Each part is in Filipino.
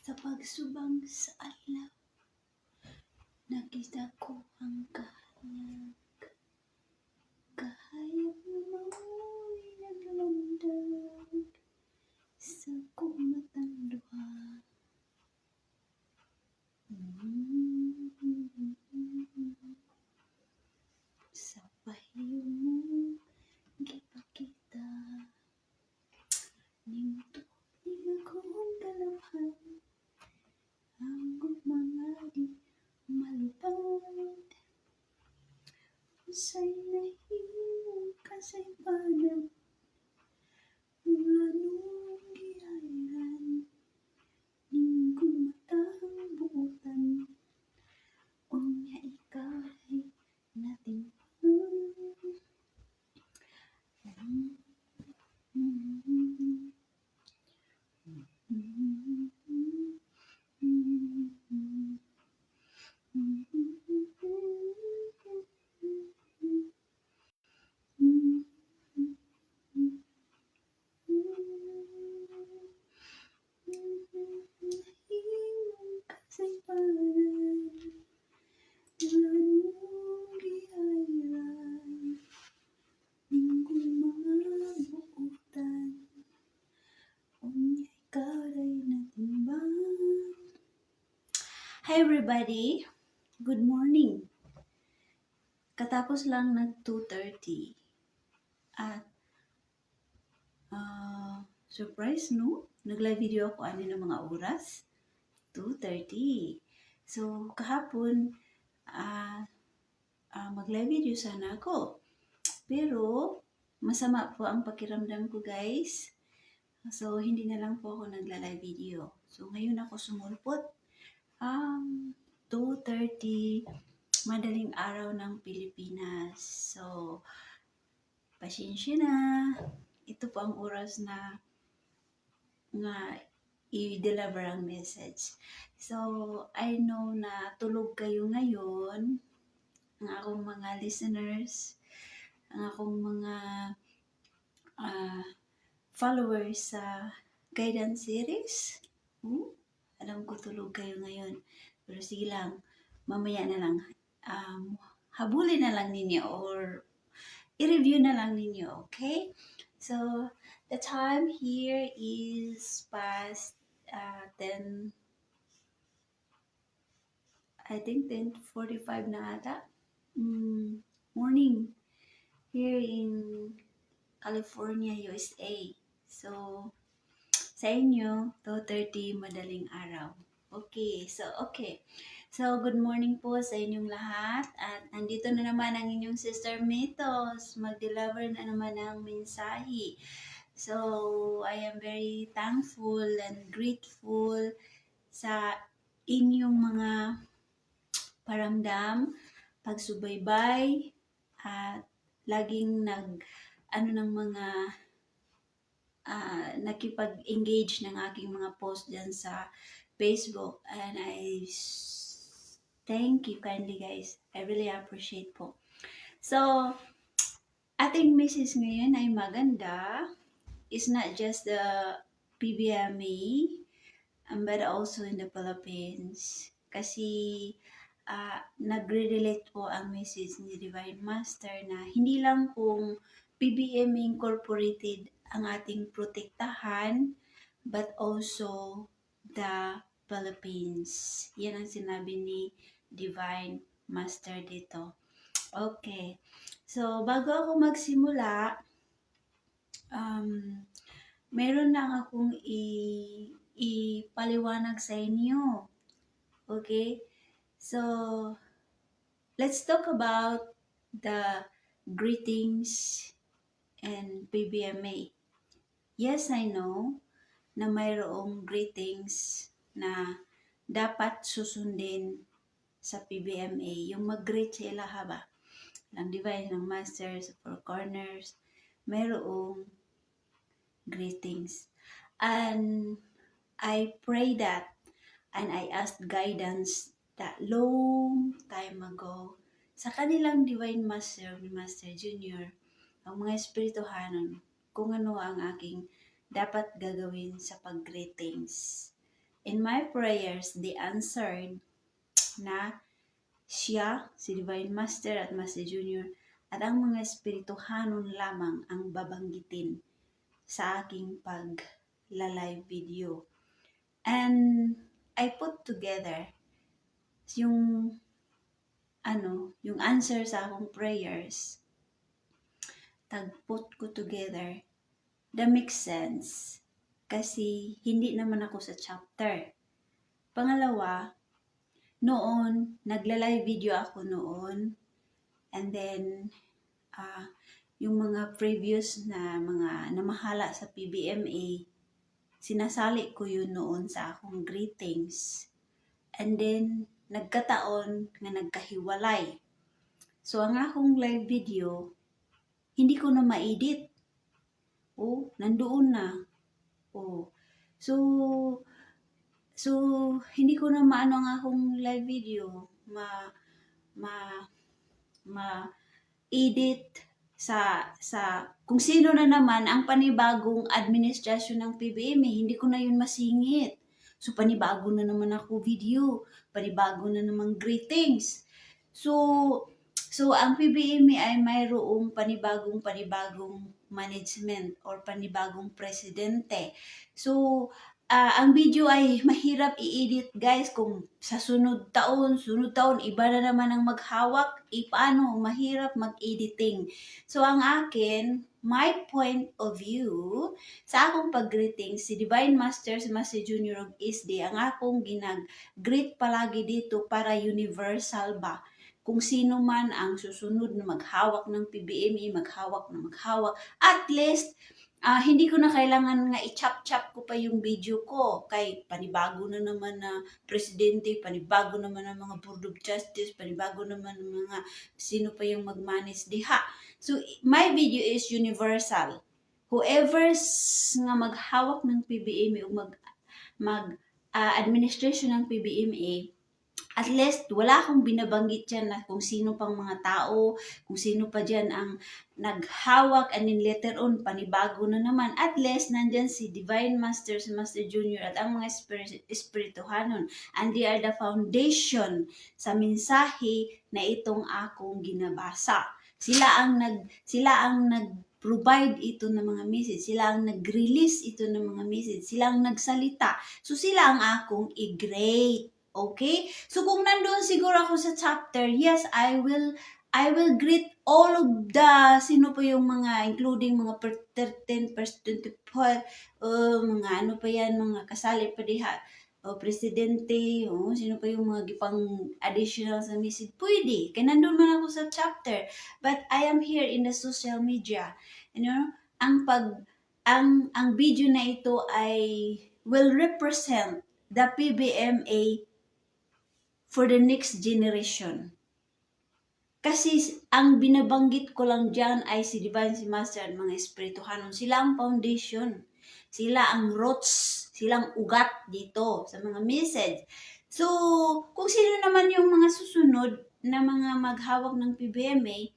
Sa pagsubang sa alaw, nakita ko ang kahayag. Kahayag mo'y naglalandag sa kumatang luha. Sa pahiyo mo, gipakita, nimtok ning akong kalabhan. Ang mga di malupad, usay nahimong kasaypanan, nganong gihayran, ning kumatang buotan, unya ika'y natimbang. Nahimong kasaypanan, nganong gihayran, ning kumabuotan, unya ika'y natimbang. Hi everybody! Good morning! Katapos lang nag 2:30 at surprise no? Nag-live video ako ano ng mga oras? 2:30. So kahapon mag-live video sana ako. Pero masama po ang pakiramdam ko guys. So hindi na lang po ako nagla-live video. So ngayon ako sumulpot 2:30 madaling araw ng Pilipinas. So, pasensya na. Ito po ang oras na i-deliver ang message. So, I know na tulog kayo ngayon, ang akong mga listeners, ang akong mga followers sa guidance series. Alam ko tulog kayo ngayon. Pero sige lang, mamaya na lang. Habulin na lang ninyo or i-review na lang ninyo, okay? So, the time here is past 10, I think 10:45 na ata. Morning here in California, USA. So, sa inyo, 2:30 madaling araw. Okay. So, good morning po sa inyong lahat. At nandito na naman ang inyong Sister Mitos. Mag-deliver na naman ng mensahe. So, I am very thankful and grateful sa inyong mga paramdam, pagsubaybay, at laging nakipag-engage ng aking mga post dyan sa Facebook, and I thank you kindly guys. I really appreciate po. So, ating message ngayon ay maganda. It's not just the PBMA, but also in the Philippines. Kasi nagre-relate po ang message ni Divine Master na hindi lang kung PBMA Incorporated ang ating protektahan, but also the Philippines. Yan ang sinabi ni Divine Master dito. Okay. So, bago ako magsimula, meron lang akong ipaliwanag sa inyo. Okay? So, let's talk about the greetings and PBMA. Yes, I know na mayroong greetings na dapat susundin sa PBMA. Yung mag-greet sa ilaha ba? Ng Divine, ng Master, sa Four Corners, mayroong greetings. And I pray that and I asked guidance that long time ago sa kanilang Divine Master, Master Junior, ang mga espirituhanon, kung ano ang aking dapat gagawin sa pag-greetings. in my prayers, they answered na siya, si Divine Master at Master Junior, at ang mga espirituhanon lamang ang babanggitin sa aking pag-live video. And I put together yung yung answer sa akong prayers. Tagput ko together. That makes sense. Kasi hindi naman ako sa chapter. Pangalawa, noon, nagla-live video ako noon. And then, yung mga previous na mga namahala sa PBMA, sinasali ko yun noon sa akong greetings. And then, nagkataon nga nagkahiwalay. So, ang akong live video, hindi ko na ma-edit. Nandoon na. So, hindi ko na maano ang akong live video, ma-edit sa kung sino na naman ang panibagong administrasyon ng PBM, hindi ko na yun masingit. So, panibago na naman ako video, panibago na naman greetings. So ang PBM ay mayroong panibagong management or panibagong presidente. So, ang video ay mahirap i-edit, guys, kung sa sunod taon, iba na naman ang maghawak, paano, mahirap mag-editing. So, ang akin, my point of view, sa akong pag-greeting, si Divine Master, si Master Junior of SD, ang akong ginag-greet palagi dito para universal ba? Kung sino man ang susunod na maghawak ng PBMA, maghawak, at least, hindi ko na kailangan nga i-chop-chop ko pa yung video ko. Kay panibago na naman na presidente, panibago naman ng mga Board of Justice, panibago naman ng mga sino pa yung mag-manage diha. So, my video is universal. Whoever nga maghawak ng PBMA o administration ng PBMA, at least, wala akong binabanggit dyan na kung sino pang mga tao, kung sino pa dyan ang naghawak, and then later on, panibago na naman. At least, nandyan si Divine Master, si Master Junior, at ang mga espirituhanon. And they are the foundation sa mensahe na itong akong ginabasa. Sila ang nag-provide ito ng mga message. Sila ang nag-release ito ng mga message. Sila ang nagsalita. So, sila ang akong i-great. Okay? So, kung nandoon siguro ako sa chapter, yes, I will greet all of the, sino po yung mga, including mga 13, 24, mga ano pa yan, mga kasali pa diha, presidente, sino pa yung mga gipang additional sa message, pwede. Kaya nandun man ako sa chapter. But I am here in the social media. You know, ang video na ito ay will represent the PBMA for the next generation. Kasi ang binabanggit ko lang dyan ay si Divine, si Master, at mga espirituhanon. Sila ang foundation. Sila ang roots. Silang ugat dito sa mga message. So, kung sino naman yung mga susunod na mga maghawak ng PBMA,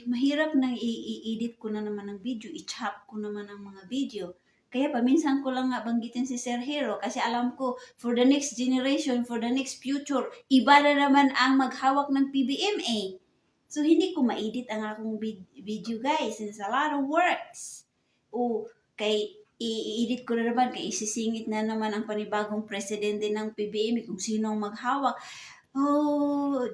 mahirap nang i-edit ko na naman ang video, i-chop ko naman ang mga video. Kaya paminsan ko lang nga banggitin si Sir Hero kasi alam ko for the next generation, for the next future, iba na naman ang maghawak ng PBMA. So, hindi ko ma-edit ang akong video, guys. It's a lot of works. Kay i-edit ko na naman, kay isisingit na naman ang panibagong presidente ng PBMA kung sino ang maghawak.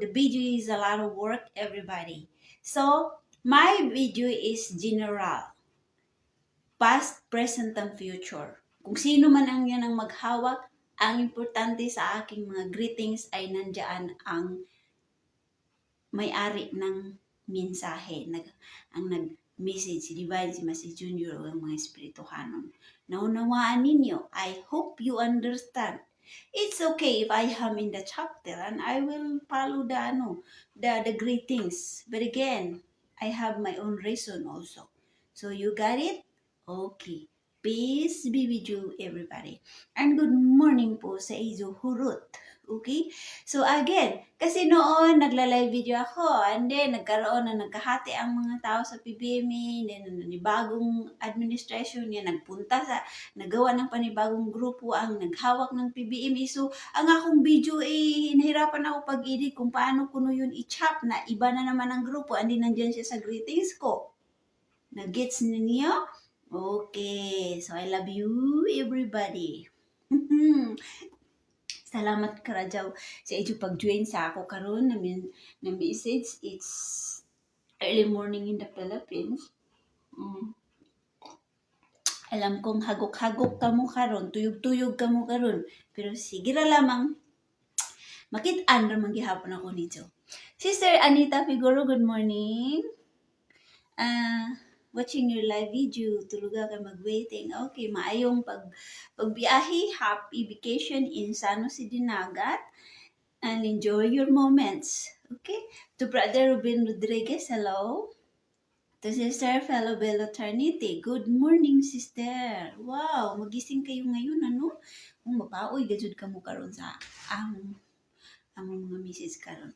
The video is a lot of work, everybody. So, my video is general. Past, present, and future. Kung sino man ang yan ang maghawak, ang importante sa aking mga greetings ay nandiyan ang may-ari ng mensahe. Ang nag-message, si Divine, si Master Junior, o ang mga espirituhanon. Naunawaan ninyo. I hope you understand. It's okay if I am in the chapter and I will follow the greetings. But again, I have my own reason also. So you got it? Okay. Peace be with you, everybody. And good morning po sa Izo Hurut. Okay? So again, kasi noon nagla-live video ako and then nagkaroon na nagkahati ang mga tao sa PBME, then bagong administration niya nagawa ng panibagong grupo ang naghawak ng PBME. So ang akong video hinahirapan ako pag-edit kung paano kuno yun i-chop na iba na naman ang grupo and then nandyan siya sa greetings ko. Nag-gets ninyo? Okay, so I love you everybody. Salamat karajaw sa inyo pag-join sa ako karon na message. It's early morning in the Philippines. Alam kong hagok-hagok ka mo karon, tuyog-tuyog ka mo karon. Pero sige ra lamang, makit-an ra man gihapon ako nito. Sister Anita Figuro, good morning. Watching your live video, tuluga ka mag-waiting. Okay, maayong pagbiyahe, happy vacation in San Jose Dinagat, and enjoy your moments. Okay? To Brother Ruben Rodriguez, hello. To Sister Fellow Bell Eternity, good morning, Sister. Wow, magising kayo ngayon, ano? Kung mapaoy, gajud ka mo karon sa among mga message karon.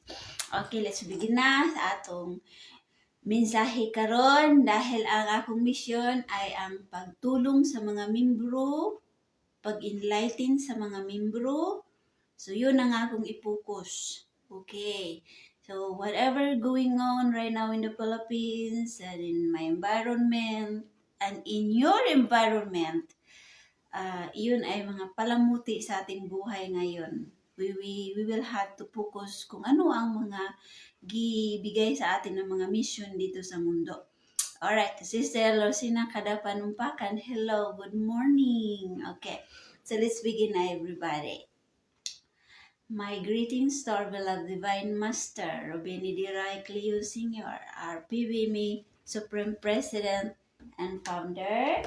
Okay, let's begin na sa atong mensahe karon dahil ang akong mission ay ang pagtulong sa mga membro, pag-enlighten sa mga membro. So yun ang akong i-focus. Okay. So whatever going on right now in the Philippines and in my environment and in your environment, yun ay mga palamuti sa ating buhay ngayon. We will have to focus kung ano ang mga gibigay sa atin ng mga mission dito sa mundo. Alright, Sister Rosina Kadapanumpakan, hello, good morning. Okay, so let's begin na everybody. My greetings to our beloved Divine Master, Robeni Diray Cleo Sr., our PBME Supreme President and Founder,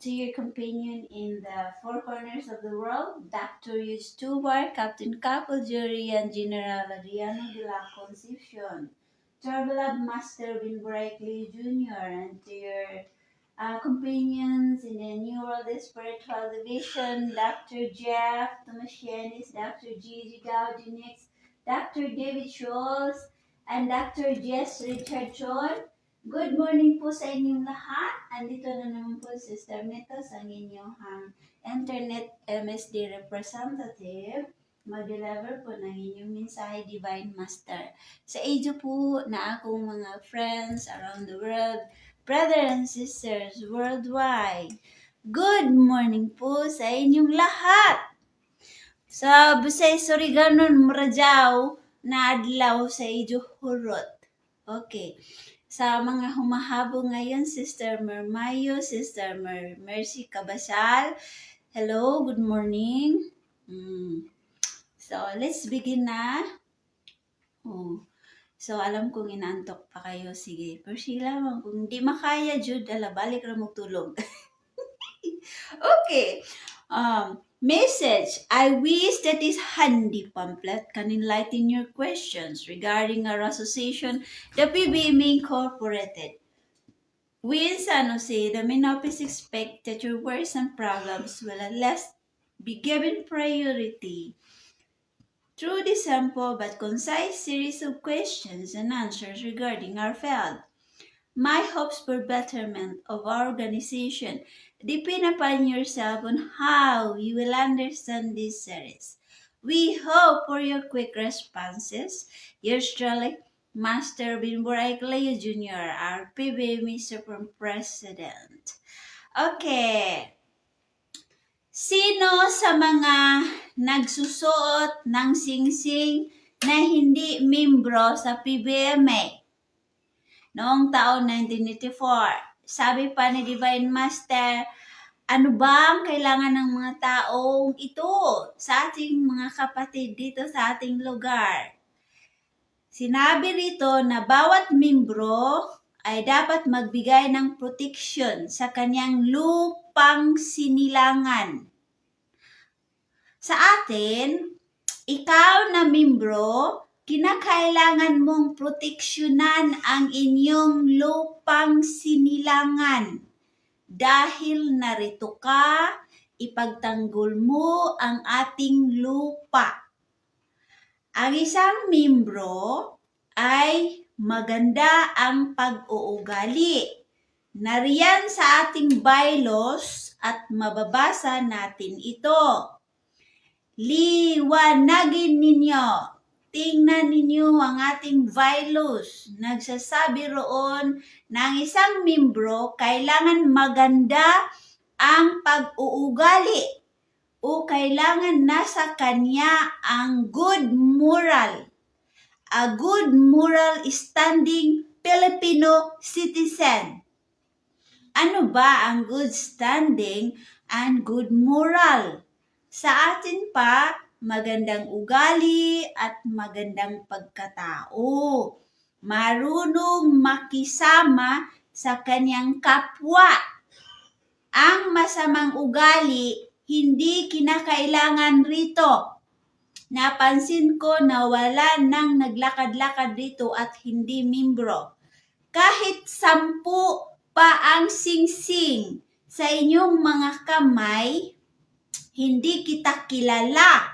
to your companion in the four corners of the world, Dr. Yus Tubar, Captain Capo Jury, and General Adriano de la Concepcion, to our beloved Master Binburay Cleo Jr., and to your companions in the New World Spiritual Division, Dr. Jeff Tomasianis, Dr. Gigi Gaudinix, Dr. David Scholes, and Dr. Jess Richardson. Good morning po sa inyong lahat. Andito na naman po Sister Metos, ang inyong Internet MSD representative. Mag-deliver po ng inyong mensahe, Divine Master. Sa inyo po na akong mga friends around the world, brothers and sisters worldwide. Good morning po sa inyong lahat. Sa Busay Soriganon, Murajaw, na adlaw sa inyo hurot. Okay. Sa mga humahabol ngayon, Sister Mermayo, Sister Mercy Cabasal. Hello, good morning. So, let's begin na. So, alam kong inaantok pa kayo. Sige, pero sila lang. Kung hindi makaya, Jude, balik na magtulog. Okay. Message. I wish that this handy pamphlet can enlighten your questions regarding our association, the PBME Incorporated. We in San Jose, the main office, expect that your worries and problems will at least be given priority through this simple but concise series of questions and answers regarding our field. My hopes for betterment of our organization depend upon yourself on how you will understand this series. We hope for your quick responses. Yours truly, Master Binburay Cleo Jr., our PBME Supreme President. Okay. Sino sa mga nagsusuot ng singsing na hindi membro sa PBME? Noong taon 1984, sabi pa ni Divine Master, ano ba ang kailangan ng mga taong ito sa ating mga kapatid dito sa ating lugar? Sinabi rito na bawat membro ay dapat magbigay ng proteksyon sa kanyang lupang sinilangan. Sa atin, ikaw na membro, kinakailangan mong proteksyonan ang inyong lupang sinilangan dahil narito ka, ipagtanggol mo ang ating lupa. Ang isang membro ay maganda ang pag-uugali. Nariyan sa ating bylaws at mababasa natin ito. Liwanagin ninyo. Tingnan ninyo ang ating bylaws. Nagsasabi roon na ang isang membro kailangan maganda ang pag-uugali o kailangan nasa kanya ang good moral. A good moral standing Filipino citizen. Ano ba ang good standing and good moral? Sa atin pa, magandang ugali at magandang pagkatao. Marunong makisama sa kanyang kapwa. Ang masamang ugali, hindi kinakailangan rito. Napansin ko na wala nang naglakad-lakad dito at hindi membro. Kahit 10 pa ang singsing sa inyong mga kamay, hindi kita kilala.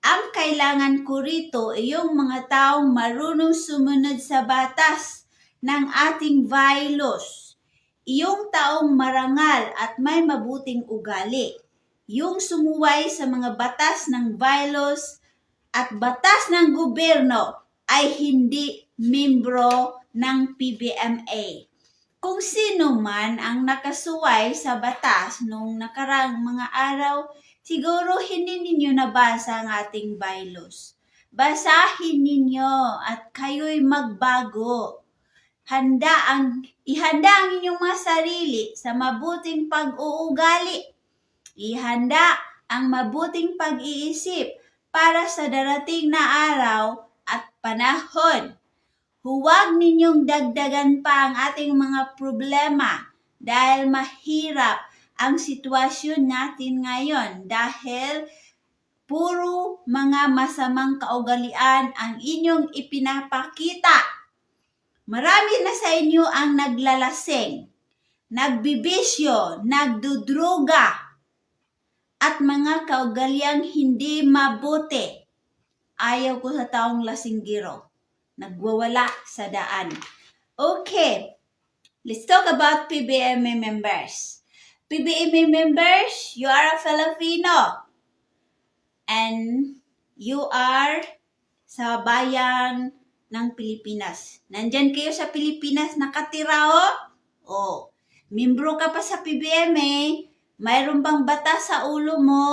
Ang kailangan ko rito ay yung mga taong marunong sumunod sa batas ng ating bylaws. Yung taong marangal at may mabuting ugali. Yung sumuway sa mga batas ng bylaws at batas ng gobyerno ay hindi membro ng PBMA. Kung sino man ang nakasuway sa batas noong nakarang mga araw, siguro hindi ninyo nabasa ang ating bylaws. Basahin ninyo at kayo'y magbago. Ihanda ang inyong mga sarili sa mabuting pag-uugali. Ihanda ang mabuting pag-iisip para sa darating na araw at panahon. Huwag ninyong dagdagan pa ang ating mga problema dahil mahirap ang sitwasyon natin ngayon dahil puro mga masamang kaugalian ang inyong ipinapakita. Marami na sa inyo ang naglalasing, nagbibisyo, nagdudruga, at mga kaugaliang hindi mabuti. Ayaw ko sa taong lasinggiro. Nagwawala sa daan. Okay, let's talk about PBMA members. PBMA members, you are a Filipino. And you are sa bayan ng Pilipinas. Nandyan kayo sa Pilipinas nakatira o? Membro ka pa sa PBMA, mayroon pang batas sa ulo mo,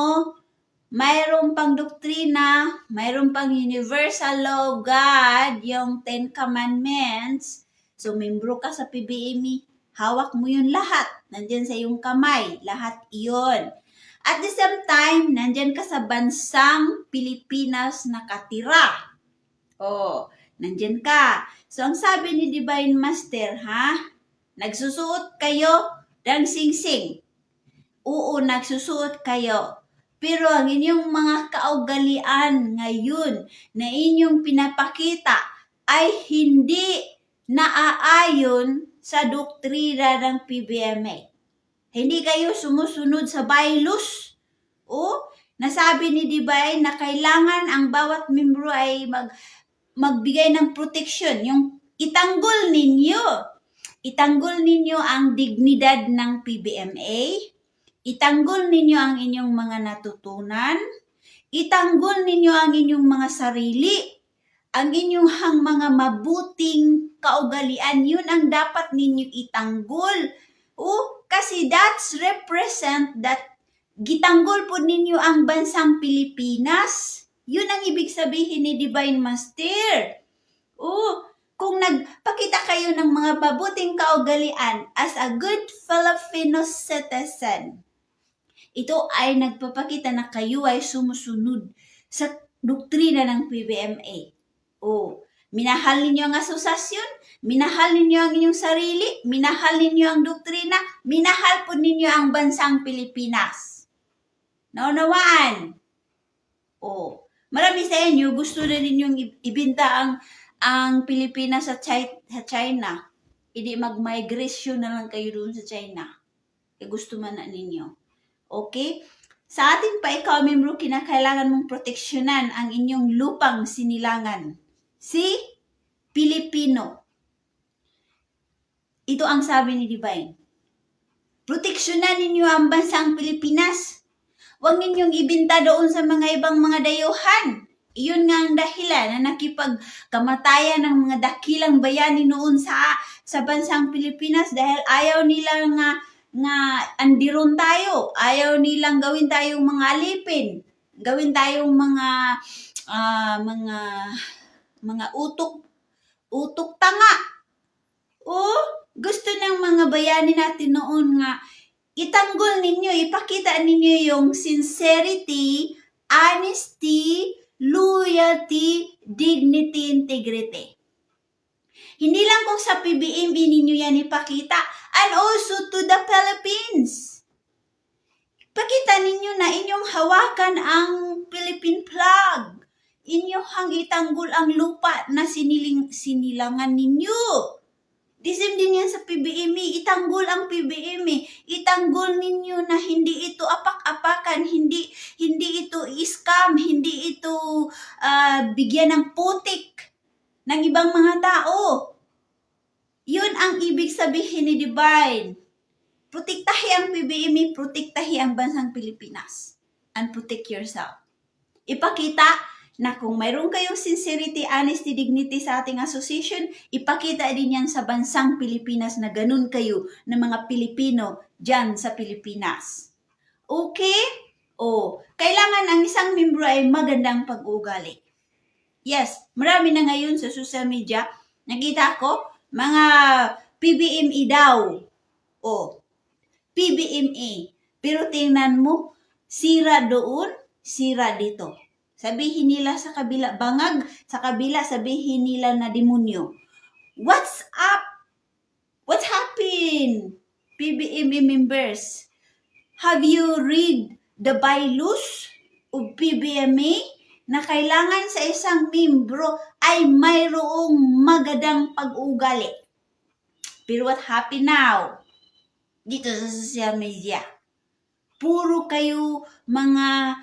mayroon pang doktrina, mayroon pang universal law of God, yung 10 commandments. So, membro ka sa PBMA, hawak mo yun lahat. Nandyan sa iyong kamay, lahat iyon. At the same time, nandyan ka sa bansang Pilipinas nakatira. Nandyan ka. So, ang sabi ni Divine Master, nagsusuot kayo ng singsing. Oo, nagsusuot kayo. Pero ang inyong mga kaugalian ngayon na inyong pinapakita ay hindi naaayon sa doktrina ng PBMA. Hindi kayo sumusunod sa bylaws. Nasabi ni Divine na kailangan ang bawat membro ay magbigay ng protection. Yung itanggol ninyo ang dignidad ng PBMA. Itanggol ninyo ang inyong mga natutunan. Itanggol ninyo ang inyong mga sarili. Ang inyong mga mabuting kaugalian, yun ang dapat ninyo itanggol. Kasi that's represent that gitanggol po ninyo ang bansang Pilipinas. Yun ang ibig sabihin ni Divine Master. Kung nagpakita kayo ng mga mabuting kaugalian as a good Filipino citizen, ito ay nagpapakita na kayo ay sumusunod sa doktrina ng PBMA. Minahal ninyo ang asosasyon, minahal ninyo ang inyong sarili, minahal ninyo ang doktrina, minahal po ninyo ang bansang Pilipinas. Naunawaan? Marami sa inyo gusto na ninyong ibinta ang Pilipinas sa China. Hindi mag-migration na lang kayo doon sa China. gusto man na ninyo. Okay? Sa ating pa-ikaw-membro, kinakailangan mong proteksyonan ang inyong lupang sinilangan. Si Pilipino. Ito ang sabi ni Divine. Proteksyonan ninyo ang bansang Pilipinas. Huwag ninyong ibinta doon sa mga ibang mga dayuhan. Iyon nga ang dahilan na nakipagkamatayan ng mga dakilang bayani noon sa bansang Pilipinas dahil ayaw nila nga andiron tayo. Ayaw nilang gawin tayong mga alipin. Gawin tayong mga utok tanga. Gusto ng mga bayani natin noon nga itanggol ninyo, ipakita ninyo yung sincerity, honesty, loyalty, dignity, integrity. Hindi lang kung sa PBMB ninyo yan ipakita, and also to the Philippines. Pakita ninyo na inyong hawakan ang Philippine flag. Inyong itanggol ang lupa na sinilangan ninyo. The same din yan sa PBME. Itanggol ang PBME. Itanggol ninyo na hindi ito apak-apakan, hindi ito scam, hindi ito bigyan ng putik ng ibang mga tao. Yun ang ibig sabihin ni Divine. Protektahi ang PBME, protektahi ang bansang Pilipinas. And protect yourself. Ipakita na kung mayroon kayong sincerity, honesty, dignity sa ating association, ipakita din yan sa bansang Pilipinas na ganun kayo ng mga Pilipino dyan sa Pilipinas. Okay? Kailangan ang isang membro ay magandang pag-uugali. Yes, marami na ngayon sa social media, nakita ko, mga PBME daw. PBME. Pero tingnan mo, sira doon, sira dito. Sabihin nila sa kabila, bangag, sa kabila sabihin nila na demonyo. What's up? What happened? PBME members, have you read the bylaws of PBME na kailangan sa isang membro ay mayroong magandang pag-ugali? Pero what happened now? Dito sa social media, puro kayo mga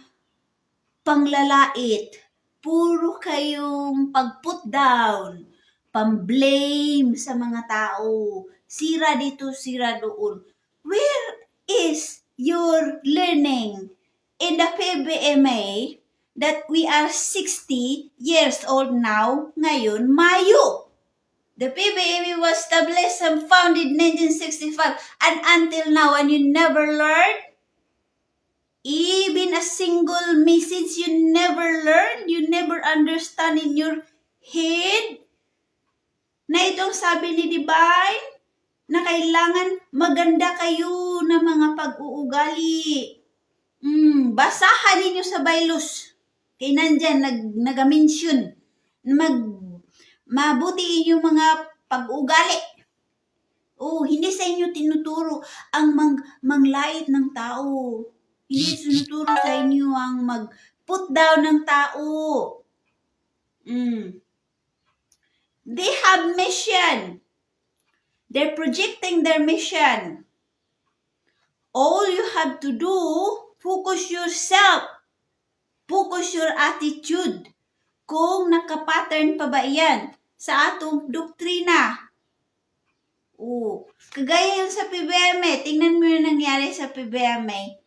panglalait, puro kayong pag-put down, pang-blame sa mga tao, sira dito, sira doon. Where is your learning in the PBMA that we are 60 years old now, ngayon, Mayo? The PBMA was established and founded in 1965, and until now, and you never learned? Even a single message you never learn, you never understand in your head? Na itong sabi ni Divine, na kailangan maganda kayo na mga pag-uugali. Basahan ninyo sa bylaws. Kaya nandyan, nag-mention. Mabuti inyong mga pag-uugali. Hindi sa inyo tinuturo ang manglait ng tao. Hindi tinuturo sa inyo ang mag-put down ng tao. They have mission. They're projecting their mission. All you have to do, focus yourself. Focus your attitude. Kung nakapattern pa ba yan sa atong doktrina. Kagaya yun sa PBMA. Tingnan mo yung nangyari sa PBMA.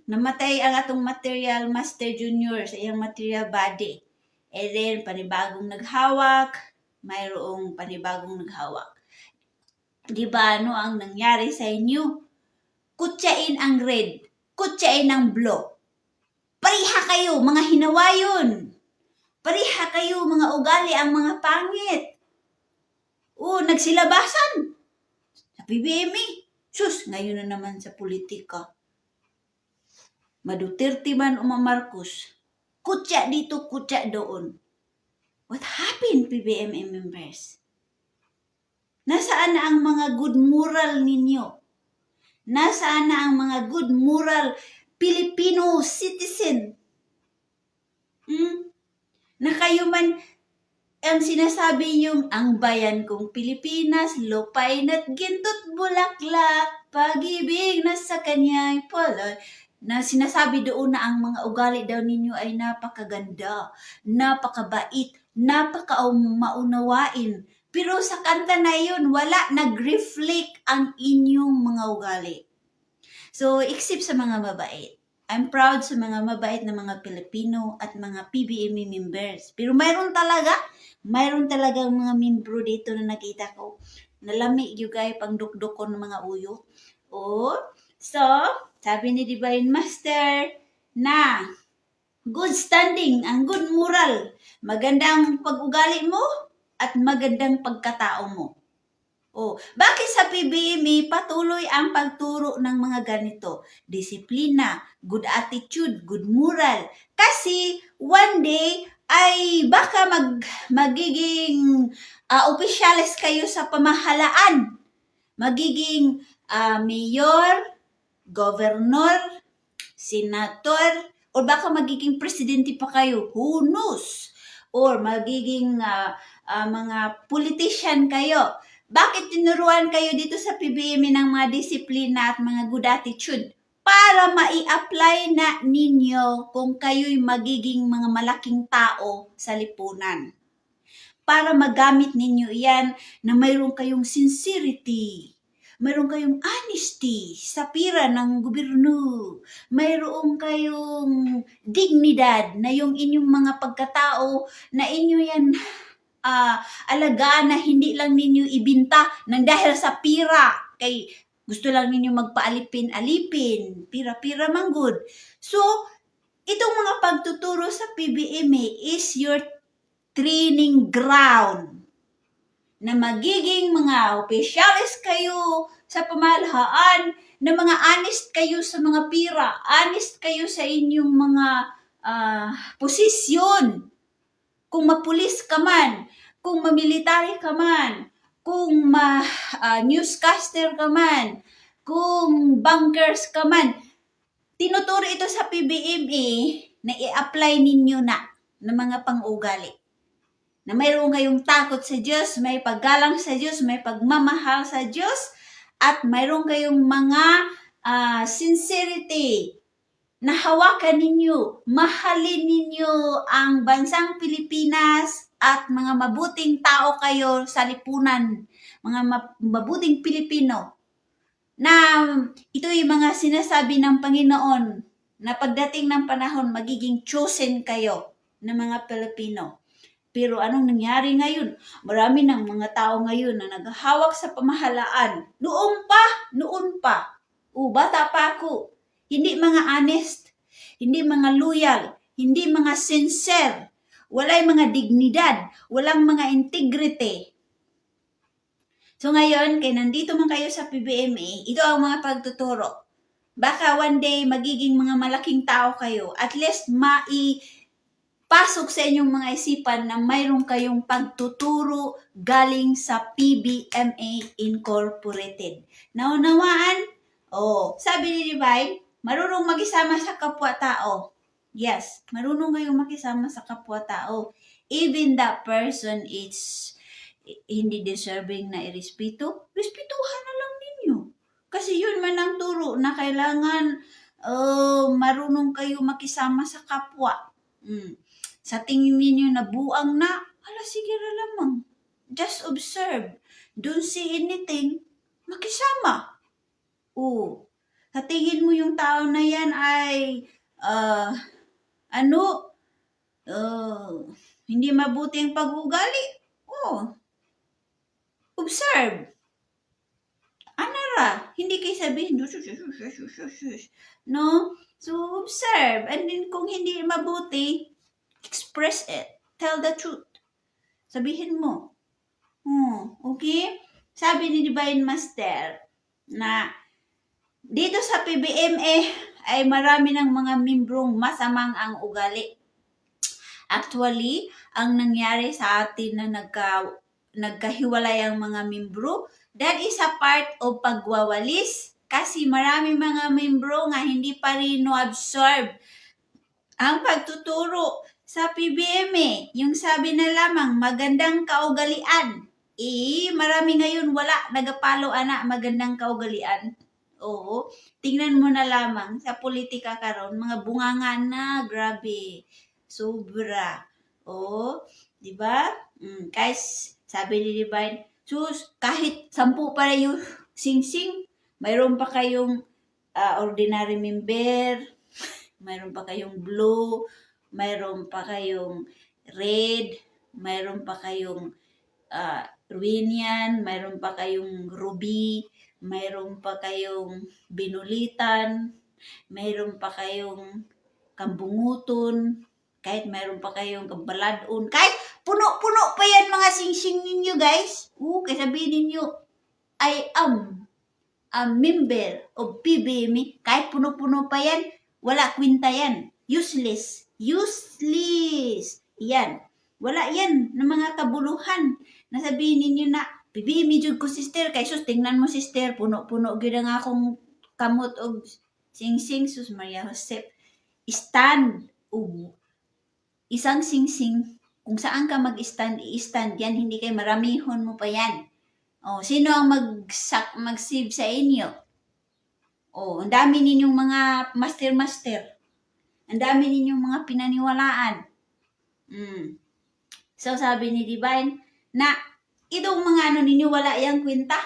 Namatay ang atong material master junior sa iyang material body. And then, panibagong naghawak, mayroong panibagong naghawak. Diba ano ang nangyari sa inyo? Kutsain ang red, kutsain ang blue. Pariha kayo, mga hinawayon. Pariha kayo, mga ugali, ang mga pangit. Nagsilabasan. Sa PBMA. Sus, ngayon na naman sa politika. Maduterte man o Marcos, kutsa dito, kutsa doon. What happened, PBMA members? Nasaan na ang mga good moral ninyo? Nasaan na ang mga good moral Filipino citizen? Na kayo man ang sinasabi niyong ang bayan kong Pilipinas, lupay na't ginto't bulaklak, pag-ibig na sa kanya'y paloy, na sinasabi doon na ang mga ugali daw ninyo ay napakaganda, napakabait, napaka-maunawain. Pero sa kanta na yun, wala nag-reflect ang inyong mga ugali. So, except sa mga mabait. I'm proud sa mga mabait na mga Pilipino at mga PBMA members. Pero mayroon talagang mga membro dito na nakita ko. Nalami yung guys pangdukdukon ng mga uyo. Oh, so, sabi ni Divine Master na good standing, ang good moral, magandang pag-ugali mo at magandang pagkatao mo. Oh, bakit sa PBMA patuloy ang pagturo ng mga ganito? Disiplina, good attitude, good moral. Kasi one day ay baka magiging opisyalis kayo sa pamahalaan. Magiging mayor, governor, senator, o baka magiging presidente pa kayo. Who knows? Or magiging mga politician kayo. Bakit tinuruan kayo dito sa PBMA ng mga disiplina at mga good attitude? Para mai-apply na ninyo kung kayo'y magiging mga malaking tao sa lipunan. Para magamit ninyo yan na mayroon kayong sincerity, mayroon kayong honesty sa pira ng gobyerno, mayroon kayong dignidad na yung inyong mga pagkatao na inyo yan alagaan na hindi lang ninyo ibinta nang dahil sa pira. Kay gusto lang ninyo magpaalipin-alipin. Pira-pira man good. So, itong mga pagtuturo sa PBMA is your training ground na magiging mga opisyalis kayo sa pamahalaan, na mga honest kayo sa mga pira, honest kayo sa inyong mga posisyon. Kung mapulis ka man, kung mamilitary ka man, kung newscaster ka man, kung bankers ka man, tinuturo ito sa PBMA na i-apply ninyo na ng mga pang-ugali. Na mayroon kayong takot sa Diyos, may paggalang sa Diyos, may pagmamahal sa Diyos, at mayroon kayong mga sincerity na hawakan ninyo, mahalin ninyo ang bansang Pilipinas at mga mabuting tao kayo sa lipunan, mga mabuting Pilipino. Na ito yung mga sinasabi ng Panginoon na pagdating ng panahon, magiging chosen kayo ng mga Pilipino. Pero anong nangyari ngayon? Marami ng mga tao ngayon na naghahawak sa pamahalaan. Noon pa. Bata pa ako. Hindi mga honest, hindi mga loyal, hindi mga sincere, walay mga dignidad, walang mga integrity. So ngayon, kaya nandito man kayo sa PBMA, ito ang mga pagtuturo. Baka one day magiging mga malaking tao kayo, at least maipasok sa inyong mga isipan na mayroon kayong pagtuturo galing sa PBMA Incorporated. Naunawaan? Sabi ni Divine, marunong makisama sa kapwa-tao. Yes, marunong kayong makisama sa kapwa-tao. Even that person is hindi deserving na irespeto, respetuhan na lang ninyo. Kasi yun man ang turo na kailangan marunong kayo makisama sa kapwa. Sa tingin ninyo na buang na, sige na lamang. Just observe. Don't see anything. Makisama. Sa tingin mo yung tao na yan ay hindi mabuti ang pag-ugali. Observe. Anara, hindi kayo sabihin, no? So, observe. And then, kung hindi mabuti, express it. Tell the truth. Sabihin mo. Okay? Sabi ni Divine Master na dito sa PBMA ay marami ng mga membrong masamang ang ugali. Actually, ang nangyari sa atin na nagkahiwalay ang mga membro, that is a part of pagwawalis. Kasi marami mga membro nga hindi pa rin no-absorb Ang pagtuturo sa PBM, yung sabi na lamang magandang kaugalian. Marami ngayon wala nagapalo ana magandang kaugalian. Oo, tingnan mo na lamang sa politika karon mga bunganga na, grabe. Sobra. Oo, di ba? Guys, sabi ni Divine, sus, kahit 10 pa rin yung sing-sing, mayroon pa kayong ordinary member, mayroon pa kayong blue, mayroon pa kayong red, mayroon pa kayong Ruinian, mayroon pa kayong ruby, mayroon pa kayong binulitan, mayroon pa kayong kambunguton, kahit mayroon pa kayong kabaladon, kahit puno-puno pa yan mga singsing ninyo guys. Kaya sabihin ninyo, I am a member of PBM, kahit puno-puno pa yan, wala kwinta yan. Useless. Useless. Yan. Wala yan ng mga kabuluhan. Nasabihin ninyo na, PBM jud ko sister. Kay sus, tingnan mo sister, puno-puno gyud ang akong kamot og sing-sing. Sus Maria Josep. Stand. Isang sing-sing. Kung saan ka mag-stand, i-stand yan. Hindi kay maramihon mo pa yan. Sino ang mag-save sa inyo? Ang dami ninyong mga master. Ang dami ninyong mga pinaniwalaan. So, sabi ni Divine, na itong mga ninyo, wala yang kwenta.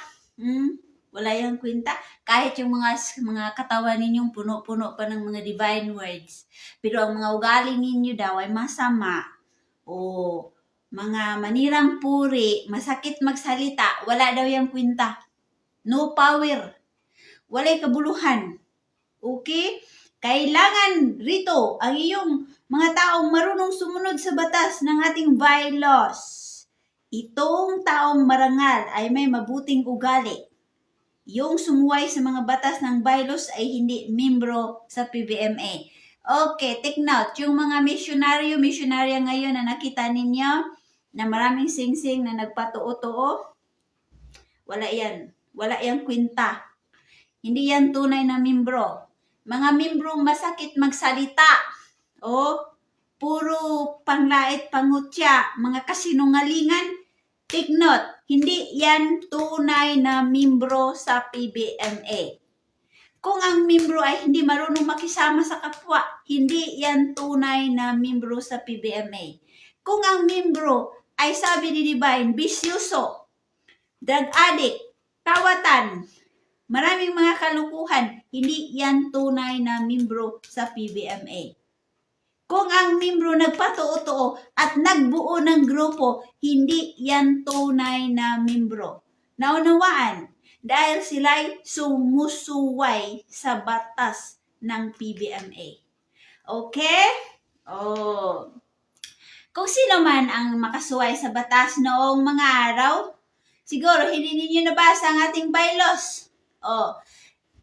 Wala yang kwenta. Kahit yung mga katawan ninyong puno-puno pa ng mga divine words. Pero ang mga ugali ninyo daw ay masama. Mga manirang puri, masakit magsalita, wala daw yung kwenta. No power. Walay kabuluhan. Okay? Kailangan rito ang iyong mga taong marunong sumunod sa batas ng ating bylaws. Itong taong marangal ay may mabuting ugali. Yung sumuway sa mga batas ng bylaws ay hindi membro sa PBMA. Okay, take note. Yung mga misyonarya ngayon na nakita ninyo, na maraming sing-sing na nagpatuo-tuo, wala yan. Wala yang kwenta. Hindi yan tunay na membro. Mga membrong masakit magsalita. Puro panglait, pangutya, mga kasinungalingan. Take note, hindi yan tunay na membro sa PBMA. Kung ang membro ay hindi marunong makisama sa kapwa, hindi yan tunay na membro sa PBMA. Kung ang membro ay sabi ni Divine, bisyoso, drug addict, tawatan, maraming mga kalukuhan, hindi yan tunay na membro sa PBMA. Kung ang membro nagpatuo-tuo at nagbuo ng grupo, hindi yan tunay na membro. Naunawaan, dahil sila'y sumusuway sa batas ng PBMA. Okay? Kung sino man ang makasuway sa batas noong mga araw, siguro hindi ninyo nabasa ang ating bylaws.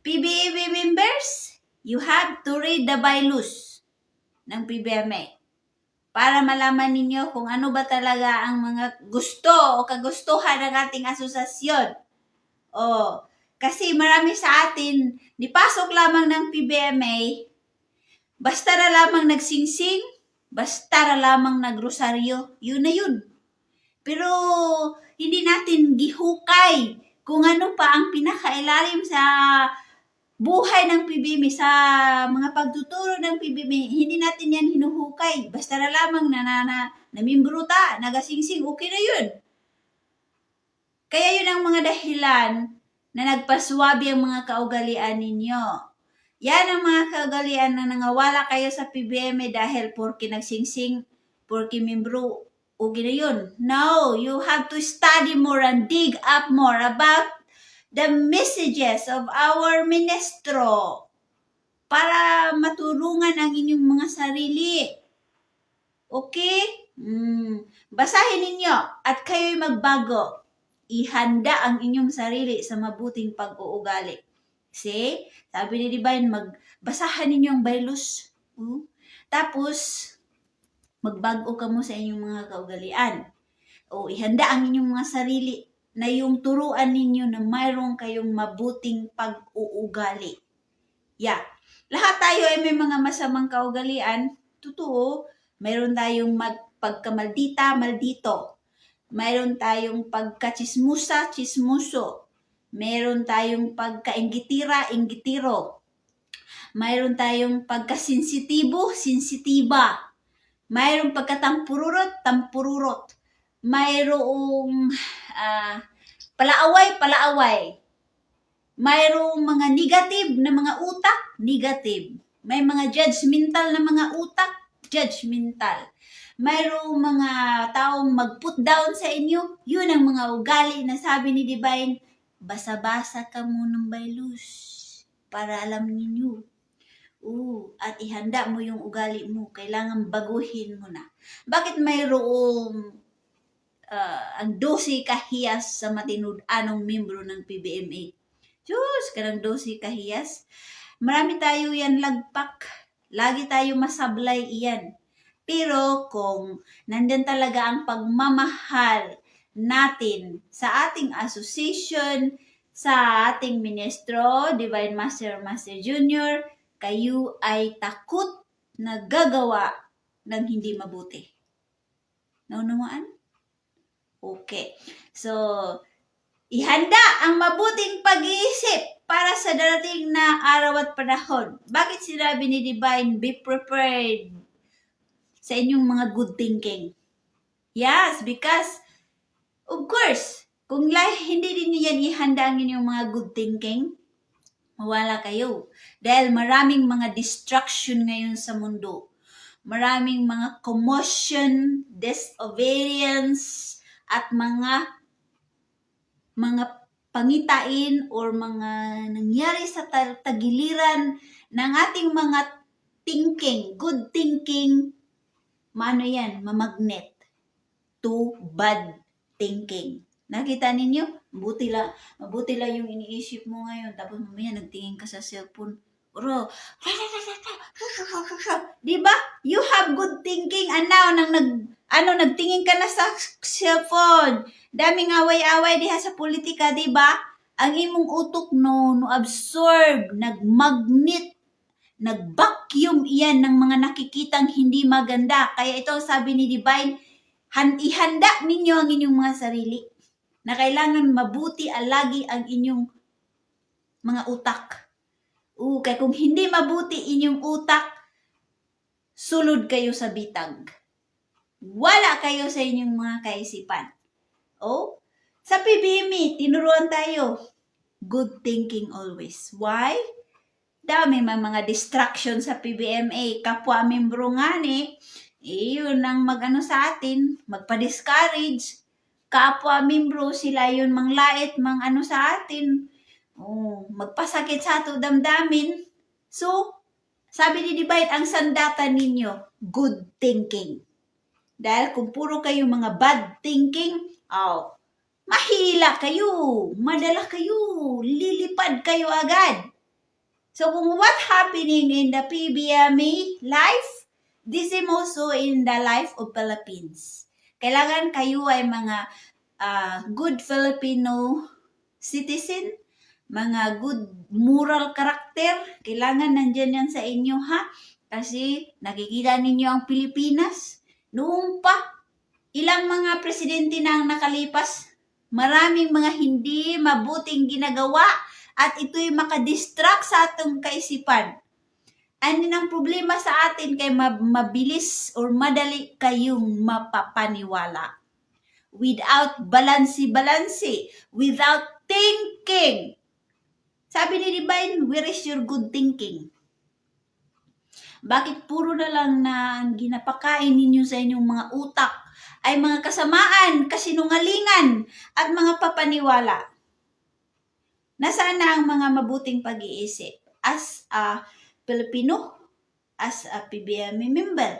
PBMA members, you have to read the bylaws ng PBMA para malaman ninyo kung ano ba talaga ang mga gusto o kagustuhan ng ating asosasyon. Kasi marami sa atin, nipasok lamang ng PBMA, basta na lamang nagsingsing, basta na lamang nagrosaryo, yun na yun. Pero hindi natin gihukay kung ano pa ang pinakailalim sa buhay ng PBMA, sa mga pagtuturo ng PBMA. Hindi natin yan hinuhukay. Basta na lamang na membro ta, nagasingsing, okay na yun. Kaya yun ang mga dahilan na nagpaswabi ang mga kaugalian ninyo. Yan ang mga kaugalian na nangawala kayo sa PBMA dahil porke nagsingsing, porke membro, okay na yun. No, you have to study more and dig up more about the messages of our ministro para maturungan ang inyong mga sarili. Okay? Basahin ninyo at kayo'y magbago. Ihanda ang inyong sarili sa mabuting pag-uugali. See? Sabi ni Divine, magbasahan ninyo ang bylaws. Tapos, magbago ka mo sa inyong mga kaugalian. Ihanda ang inyong mga sarili na yung turuan ninyo na mayroong kayong mabuting pag-uugali. Lahat tayo ay may mga masamang kaugalian. Totoo. Mayroon tayong pagkamaldita, maldito. Mayroon tayong pagkachismusa, chismuso. Mayroon tayong pagkainggitira, inggitiro. Mayroon tayong pagkasensitibo, sensitiba. Mayroong pagkatampururot, tampururot. Mayroong palaaway, palaaway. Mayroong mga negative na mga utak, negative. May mga judgmental na mga utak, judgmental. Mayroong mga taong mag-put down sa inyo, yun ang mga ugali na sabi ni Divine, basa-basa ka munang baylus para alam ninyo. At ihanda mo yung ugali mo. Kailangan baguhin mo na. Bakit mayroong ang 12 kahiyas sa matinud-anong membro ng PBMA? Diyos, kanang 12 kahiyas. Marami tayo yan lagpak. Lagi tayo masablay iyan. Pero kung nandyan talaga ang pagmamahal natin sa ating association, sa ating ministro, Divine Master, Master Junior, kayo ay takot na gagawa ng hindi mabuti. Naunawaan? Okay. So, ihanda ang mabuting pag-iisip para sa darating na araw at panahon. Bakit sinabi ni Divine, be prepared sa inyong mga good thinking? Yes, because, of course, kung hindi din niyan ihanda ang inyong mga good thinking, mawala kayo. Dahil maraming mga distraction ngayon sa mundo. Maraming mga commotion, disobedience, at mga pangitain or mga nangyari sa tagiliran ng ating mga thinking, good thinking, yan, mamagnet to bad thinking. Nakita ninyo? Mabuti lang yung iniisip mo ngayon. Tapos mamaya nagtingin ka sa cellphone. Bro, diba? You have good thinking. Nagtingin ka na sa cellphone. Daming away-away diha sa politika, diba? Ang imong utok no absorb, nagmagnet, nag-vacuum iyan ng mga nakikitang hindi maganda. Kaya ito sabi ni Divine, ihanda ninyo ang inyong mga sarili na kailangan mabuti alagi ang inyong mga utak. Kaya kung hindi mabuti inyong utak, sulod kayo sa bitag. Wala kayo sa inyong mga kaisipan. Sa PBMA, tinuruan tayo. Good thinking always. Why? Dami mga distraction sa PBMA. Kapwa membro nga yun ang sa atin, magpa-discourage. Kapwa membro, sila yun manglait, sa atin. Magpasakit sa ato damdamin. So, sabi ni Divine, ang sandata ninyo, good thinking. Dahil kung puro kayo mga bad thinking, mahila kayo, madala kayo, lilipad kayo agad. So, kung what happening in the PBMA life, this is also in the life of Philippines. Kailangan kayo ay mga good Filipino citizen, mga good moral character. Kailangan nandyan yan sa inyo, ha? Kasi nakikita ninyo ang Pilipinas. Noong pa, ilang mga presidente na ang nakalipas, maraming mga hindi mabuting ginagawa at ito'y makadistract sa atong kaisipan. Ano ang problema sa atin kay mabilis or madali kayong mapapaniwala. Without balansi, without thinking. Sabi ni Divine, where is your good thinking? Bakit puro na lang na ginapakain ninyo sa inyong mga utak ay mga kasamaan, kasinungalingan, at mga papaniwala? Nasaan na ang mga mabuting pag-iisip? As a Filipino, as a PBMA member,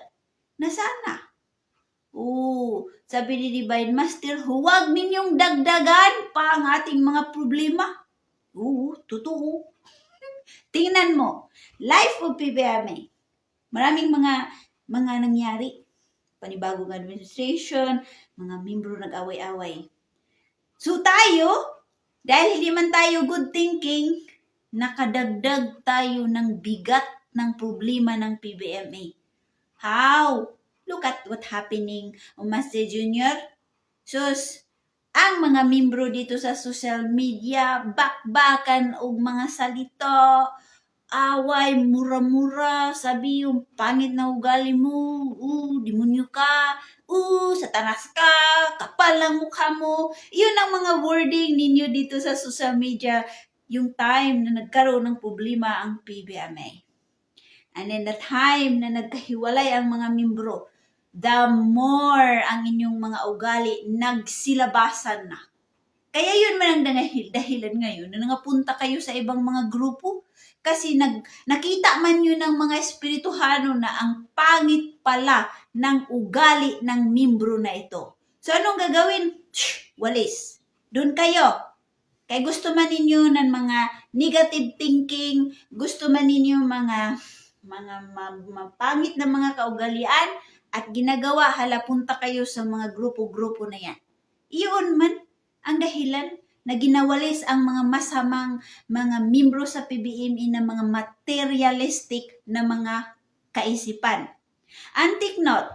nasaan na? Sabi ni Divine Master, huwag ninyong dagdagan pa ang ating mga problema. Totoo. Tingnan mo, life of PBMA. Maraming mga nangyari. Panibagong administration, mga membro nag-away-away. So tayo, dahil hindi man tayo good thinking, nakadagdag tayo ng bigat ng problema ng PBMA. How? Look at what happening, Master Junior. Sus, ang mga membro dito sa social media, bakbakan og mga salita, away, mura-mura, sabi yung pangit na ugali mo, demonyo ka, satanas ka, kapal ang mukha mo. Yun ang mga wording ninyo dito sa social media yung time na nagkaroon ng problema ang PBMA. And then the time na nagkahiwalay ang mga membro, the more ang inyong mga ugali nagsilabasan na. Kaya yun man ang dahilan ngayon na nangapunta kayo sa ibang mga grupo kasi nakita man yun ng mga espirituhano na ang pangit pala ng ugali ng membro na ito. So anong gagawin? Walis. Doon kayo. Kaya gusto man ninyo ng mga negative thinking, gusto man ninyo mga pangit na mga kaugalian at ginagawa halapunta kayo sa mga grupo-grupo na yan. Iyon man ang dahilan na ginawalis ang mga masamang mga membro sa PBME na mga materialistic na mga kaisipan. And take note,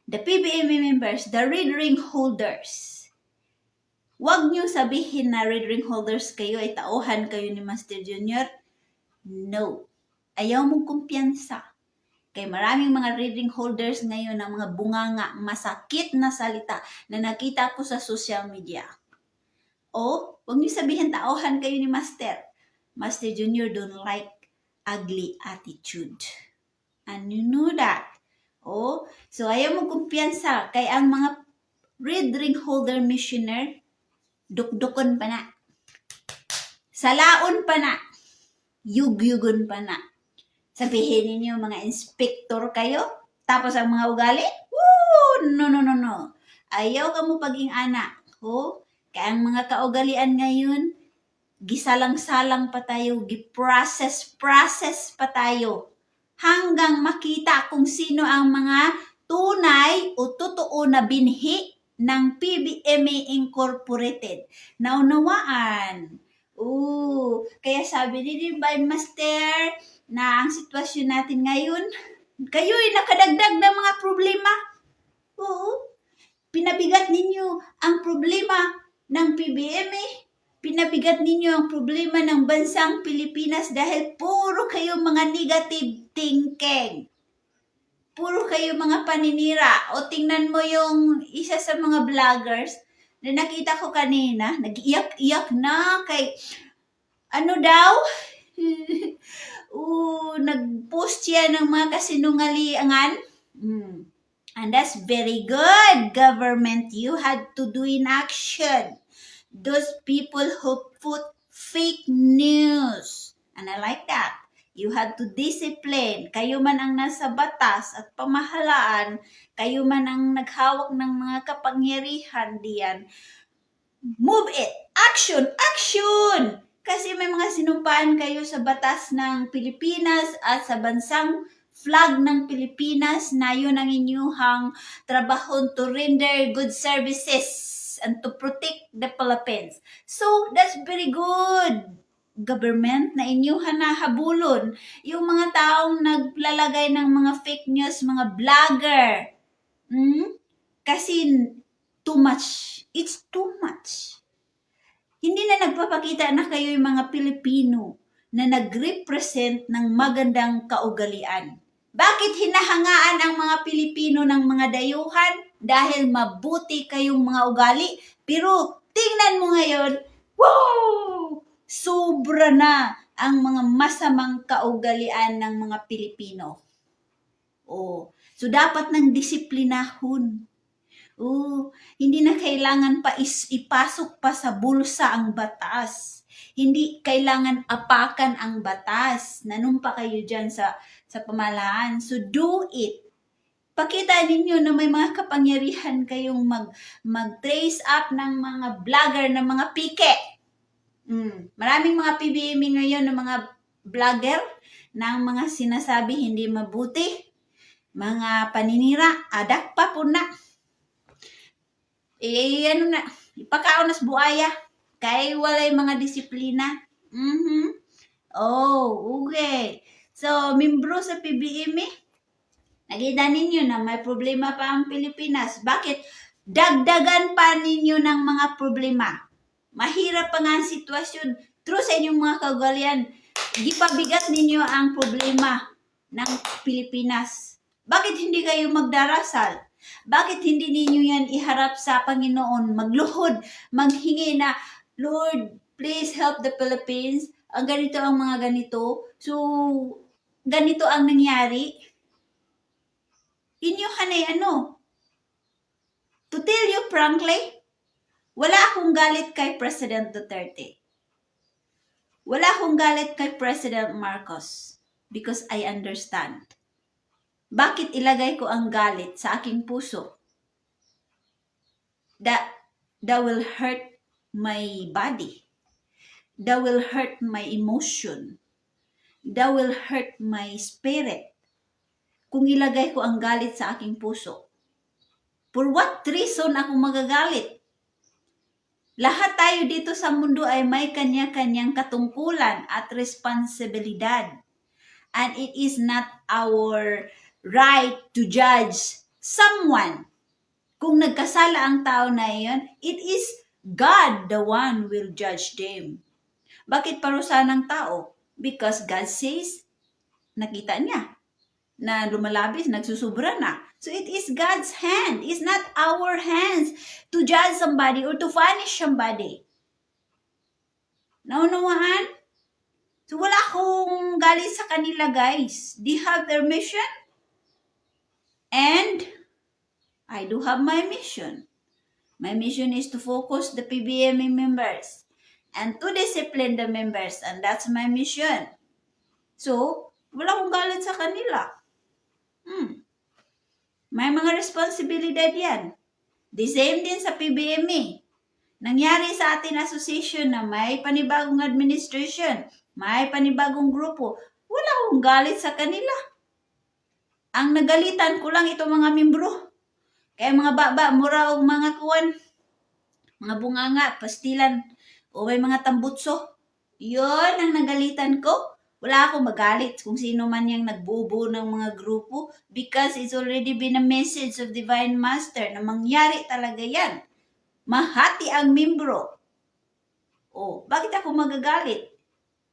the PBME members, the red ring holders, huwag niyo sabihin na red ring holders kayo ay tauhan kayo ni Master Junior. No. Ayaw mong kumpiyansa. Kay maraming mga reading holders ngayon ng mga bunganga, masakit na salita na nakita ko sa social media. O, huwag niyo sabihin tauhan kayo ni Master. Master Junior don't like ugly attitude. And you know that. O, so ayaw mong kumpiyansa. Kay ang mga red ring holder missioner, dukdukon pa na. Salaon pa na. Yugyugon pa na. Sabihin ninyo mga inspector kayo, tapos ang mga ugali, no. Ayaw ka mo paging anak. Kaya ang mga kaugalian ngayon, gisalang-salang pa tayo, giprocess pa tayo, hanggang makita kung sino ang mga tunay o totoo na binhi ng PBMA Incorporated. Naunawaan. Kaya sabi ni Master, na ang sitwasyon natin ngayon, kayo'y nakadagdag ng mga problema. Pinabigat ninyo ang problema ng PBMA, pinabigat ninyo ang problema ng bansang Pilipinas dahil puro kayo mga negative thinking. Puro kayo mga paninira. O tingnan mo yung isa sa mga vloggers na nakita ko kanina, nag-iyak-iyak na kay, ano daw? Nag-post siya ng mga kasinungalingan. And that's very good, government. You had to do in action. Those people who put fake news. And I like that. You had to discipline. Kayo man ang nasa batas at pamahalaan. Kayo man ang naghawak ng mga kapangyarihan diyan. Move it. Action! Action! Kasi may mga sinumpaan kayo sa batas ng Pilipinas at sa bansang flag ng Pilipinas na yun ang inyong trabaho to render good services and to protect the Philippines. So, that's very good, government, na inyuhan na habulon yung mga taong naglalagay ng mga fake news, mga vlogger. Kasi too much. It's too much. Hindi na nagpapakita na kayo yung mga Pilipino na nag-represent ng magandang kaugalian. Bakit hinahangaan ang mga Pilipino ng mga dayuhan? Dahil mabuti kayong mga ugali. Pero tingnan mo ngayon, sobra na ang mga masamang kaugalian ng mga Pilipino. So dapat nang disiplinahon. Hindi na kailangan pa ipasok pa sa bulsa ang batas. Hindi kailangan apakan ang batas. Nanumpa kayo dyan sa pamahalaan. So do it. Pakita ninyo na may mga kapangyarihan kayong mag-trace up ng mga vlogger, ng mga pike. Maraming mga PBME ngayon ng mga vlogger ng mga sinasabi hindi mabuti. Mga paninira, adak pa po na. Ipakaon nas buaya. Kay walay mga disiplina. Okay. So, membro sa PBME, Nakita ninyo na may problema pa ang Pilipinas. Bakit? Dagdagan pa ninyo ng mga problema. Mahirap pa nga ang sitwasyon. True sa inyong mga kaugalian, gipabigat ninyo ang problema ng Pilipinas. Bakit hindi kayo magdarasal? Bakit hindi ninyo yan iharap sa Panginoon? Magluhod, maghingi na, Lord, please help the Philippines. Ang ganito ang mga ganito. So, ganito ang nangyari. Inyo hanay to tell you frankly, wala akong galit kay President Duterte. Wala akong galit kay President Marcos because I understand. Bakit ilagay ko ang galit sa aking puso? That will hurt my body. That will hurt my emotion. That will hurt my spirit. Kung ilagay ko ang galit sa aking puso. For what reason ako magagalit? Lahat tayo dito sa mundo ay may kanya-kanyang katungkulan at responsibilidad. And it is not our right to judge someone. Kung nagkasala ang tao na iyon, it is God the one will judge them. Bakit parusahan ng tao? Because God says, nakita niya na lumalabis, nagsusubra na. So it is God's hand. It's not our hands to judge somebody or to punish somebody. Naunawaan? So wala akong galit sa kanila, guys. They have their mission. And I do have my mission. My mission is to focus the PBMA members and to discipline the members. And that's my mission. So, wala akong galit sa kanila. May mga responsibilidad yan. The same din sa PBMA. Nangyari sa ating association na may panibagong administration, may panibagong grupo. Wala akong galit sa kanila. Ang nagalitan ko lang itong mga membro. Kaya mga baba, mura o mga kuwan, mga bunganga, pastilan, o may mga tambutso. Yun ang nagalitan ko. Wala akong magalit kung sino man yung nagbubo ng mga grupo because it's already been a message of Divine Master na mangyari talaga yan. Mahati ang membro. Bakit ako magagalit?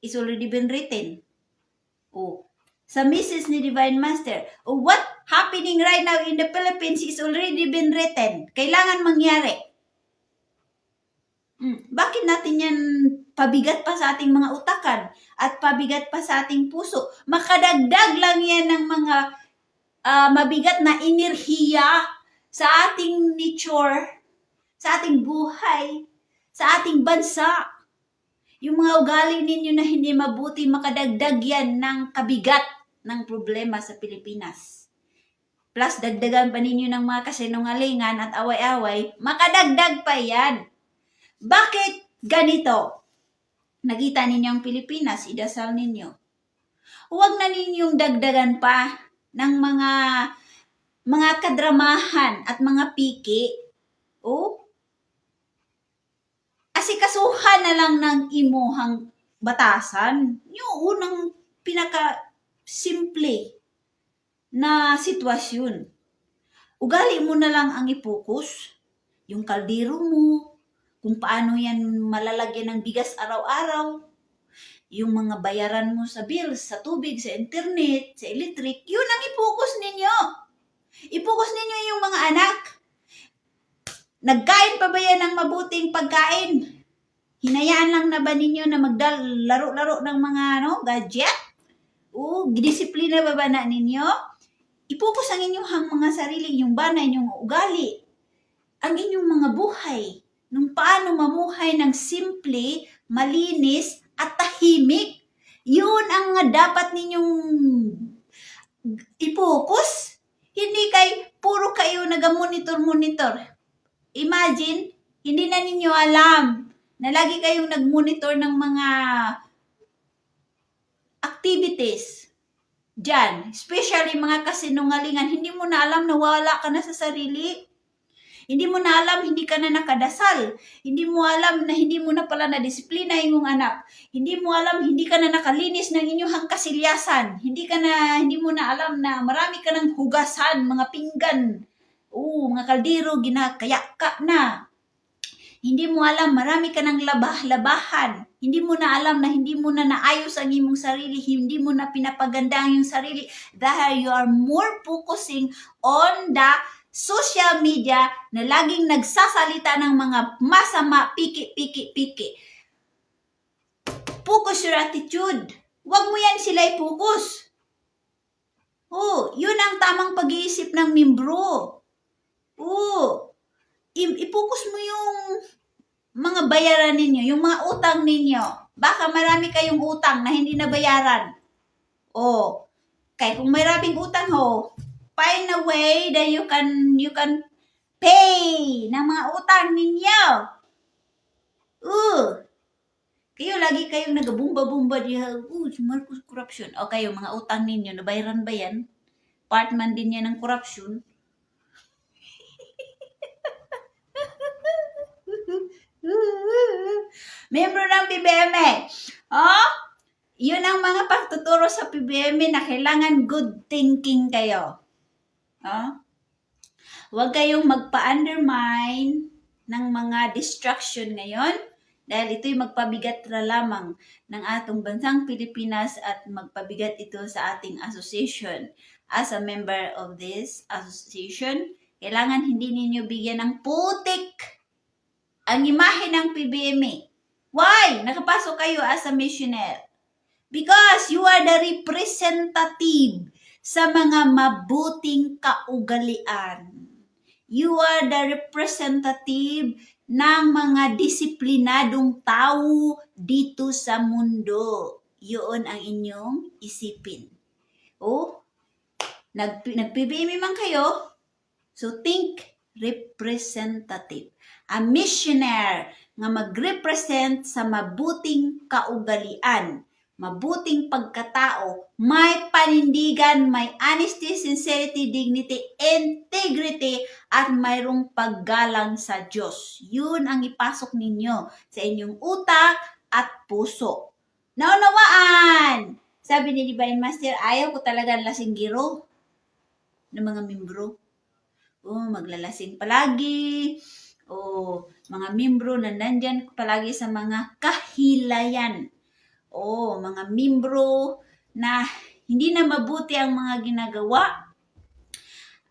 It's already been written. Sa message ni Divine Master, what happening right now in the Philippines is already been written. Kailangan mangyari. Bakit natin yan pabigat pa sa ating mga utakan at pabigat pa sa ating puso? Makadagdag lang yan ng mga mabigat na enerhiya sa ating nature, sa ating buhay, sa ating bansa. Yung mga ugali ninyo na hindi mabuti, makadagdag yan ng kabigat ng problema sa Pilipinas. Plus, dagdagan pa ninyo ng mga kasinungalingan at away-away, makadagdag pa yan. Bakit ganito? Nakita ninyo ang Pilipinas, idasal ninyo. Huwag na ninyong dagdagan pa ng mga kadramahan at mga piki. Asikasuhan na lang ng imuhang batasan. Yung unang pinaka-simple na sitwasyon. Ugali mo na lang ang ipokus. Yung kaldero mo, kung paano yan malalagyan ng bigas araw-araw, yung mga bayaran mo sa bills, sa tubig, sa internet, sa electric, yun ang ipokus ninyo. Ipokus ninyo yung mga anak. Nagkain pa ba yan ng mabuting pagkain? Hinayaan lang na ba ninyo na magdalaro-laro ng mga gadget? Disiplina ba na ninyo? Ipokus ang inyong mga sarili, inyong bana, inyong ugali, ang inyong mga buhay, nung paano mamuhay ng simple, malinis, at tahimik. Yun ang dapat ninyong ipokus. Hindi puro kayo nagamonitor-monitor. Imagine, hindi na ninyo alam na lagi kayong nagmonitor ng mga activities dyan. Especially mga kasinungalingan. Hindi mo na alam na wala ka na sa sarili. Hindi mo na alam, hindi ka na nakadasal. Hindi mo alam na hindi mo na pala na-disiplina yung anak. Hindi mo alam, hindi ka na nakalinis ng inyong kasilyasan. Hindi mo na alam na marami ka ng hugasan, mga pinggan. Mga kaldero, ginakaya ka na. Hindi mo alam, marami ka ng labahan. Hindi mo na alam na hindi mo na naayos ang imong sarili. Hindi mo na pinapaganda ang iyong sarili. Dahil you are more focusing on the social media na laging nagsasalita ng mga masama, piki. Focus your attitude. Huwag mo yan sila i-focus. Yun ang tamang pag-iisip ng membro. I-focus mo yung mga bayaran ninyo, yung mga utang ninyo. Baka marami kayong utang na hindi nabayaran. Kaya kung maraming utang find a way that you can pay ng mga utang ninyo. Kayo lagi kayong nagabumba-bumba diha. Si Marcos corruption. Kayo mga utang ninyo, nabayaran ba yan? Part man din yan ng corruption. Membro ng PBM. Yun ang mga pagtuturo sa PBM na kailangan good thinking kayo. Huwag kayong magpa-undermine ng mga distraction ngayon dahil ito'y magpabigat na lamang ng atong bansang Pilipinas at magpabigat ito sa ating association. As a member of this association, kailangan hindi ninyo bigyan ng putik ang imahe ng PBM. Why? Nakapasok kayo as a missionary. Because you are the representative sa mga mabuting kaugalian. You are the representative ng mga disiplinadong tao dito sa mundo. Yun ang inyong isipin. Nag-PBM man kayo, so think representative. A missionary nga mag-represent sa mabuting kaugalian, mabuting pagkatao, may panindigan, may honesty, sincerity, dignity, integrity, at mayroong paggalang sa Diyos. Yun ang ipasok ninyo sa inyong utak at puso. Naunawaan! Sabi ni Divine Master, ayaw ko talaga lasinggiro ng mga membro. Maglalasing palagi. Mga membro na nandyan palagi sa mga kahilayan. Mga membro na hindi na mabuti ang mga ginagawa.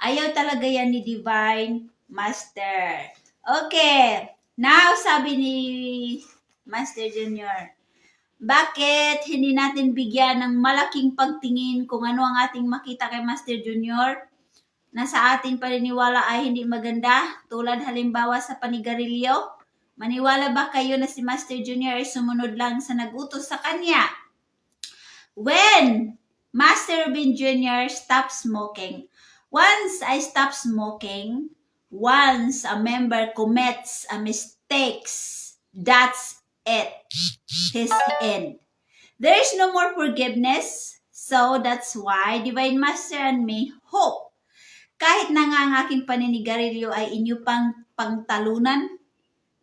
Ayaw talaga yan ni Divine Master. Okay. Now, sabi ni Master Junior, bakit hindi natin bigyan ng malaking pagtingin kung ano ang ating makita kay Master Junior na sa ating paniniwala ay hindi maganda, tulad halimbawa sa panigarilyo? Maniwala ba kayo na si Master Junior ay sumunod lang sa nagutos sa kanya? When Master Robin Jr. stopped smoking, once I stop smoking, once a member commits a mistakes, that's it. His end. There is no more forgiveness, so that's why Divine Master and me hope kahit na nga ang aking paninigarilyo ay inyo pang pangtalunan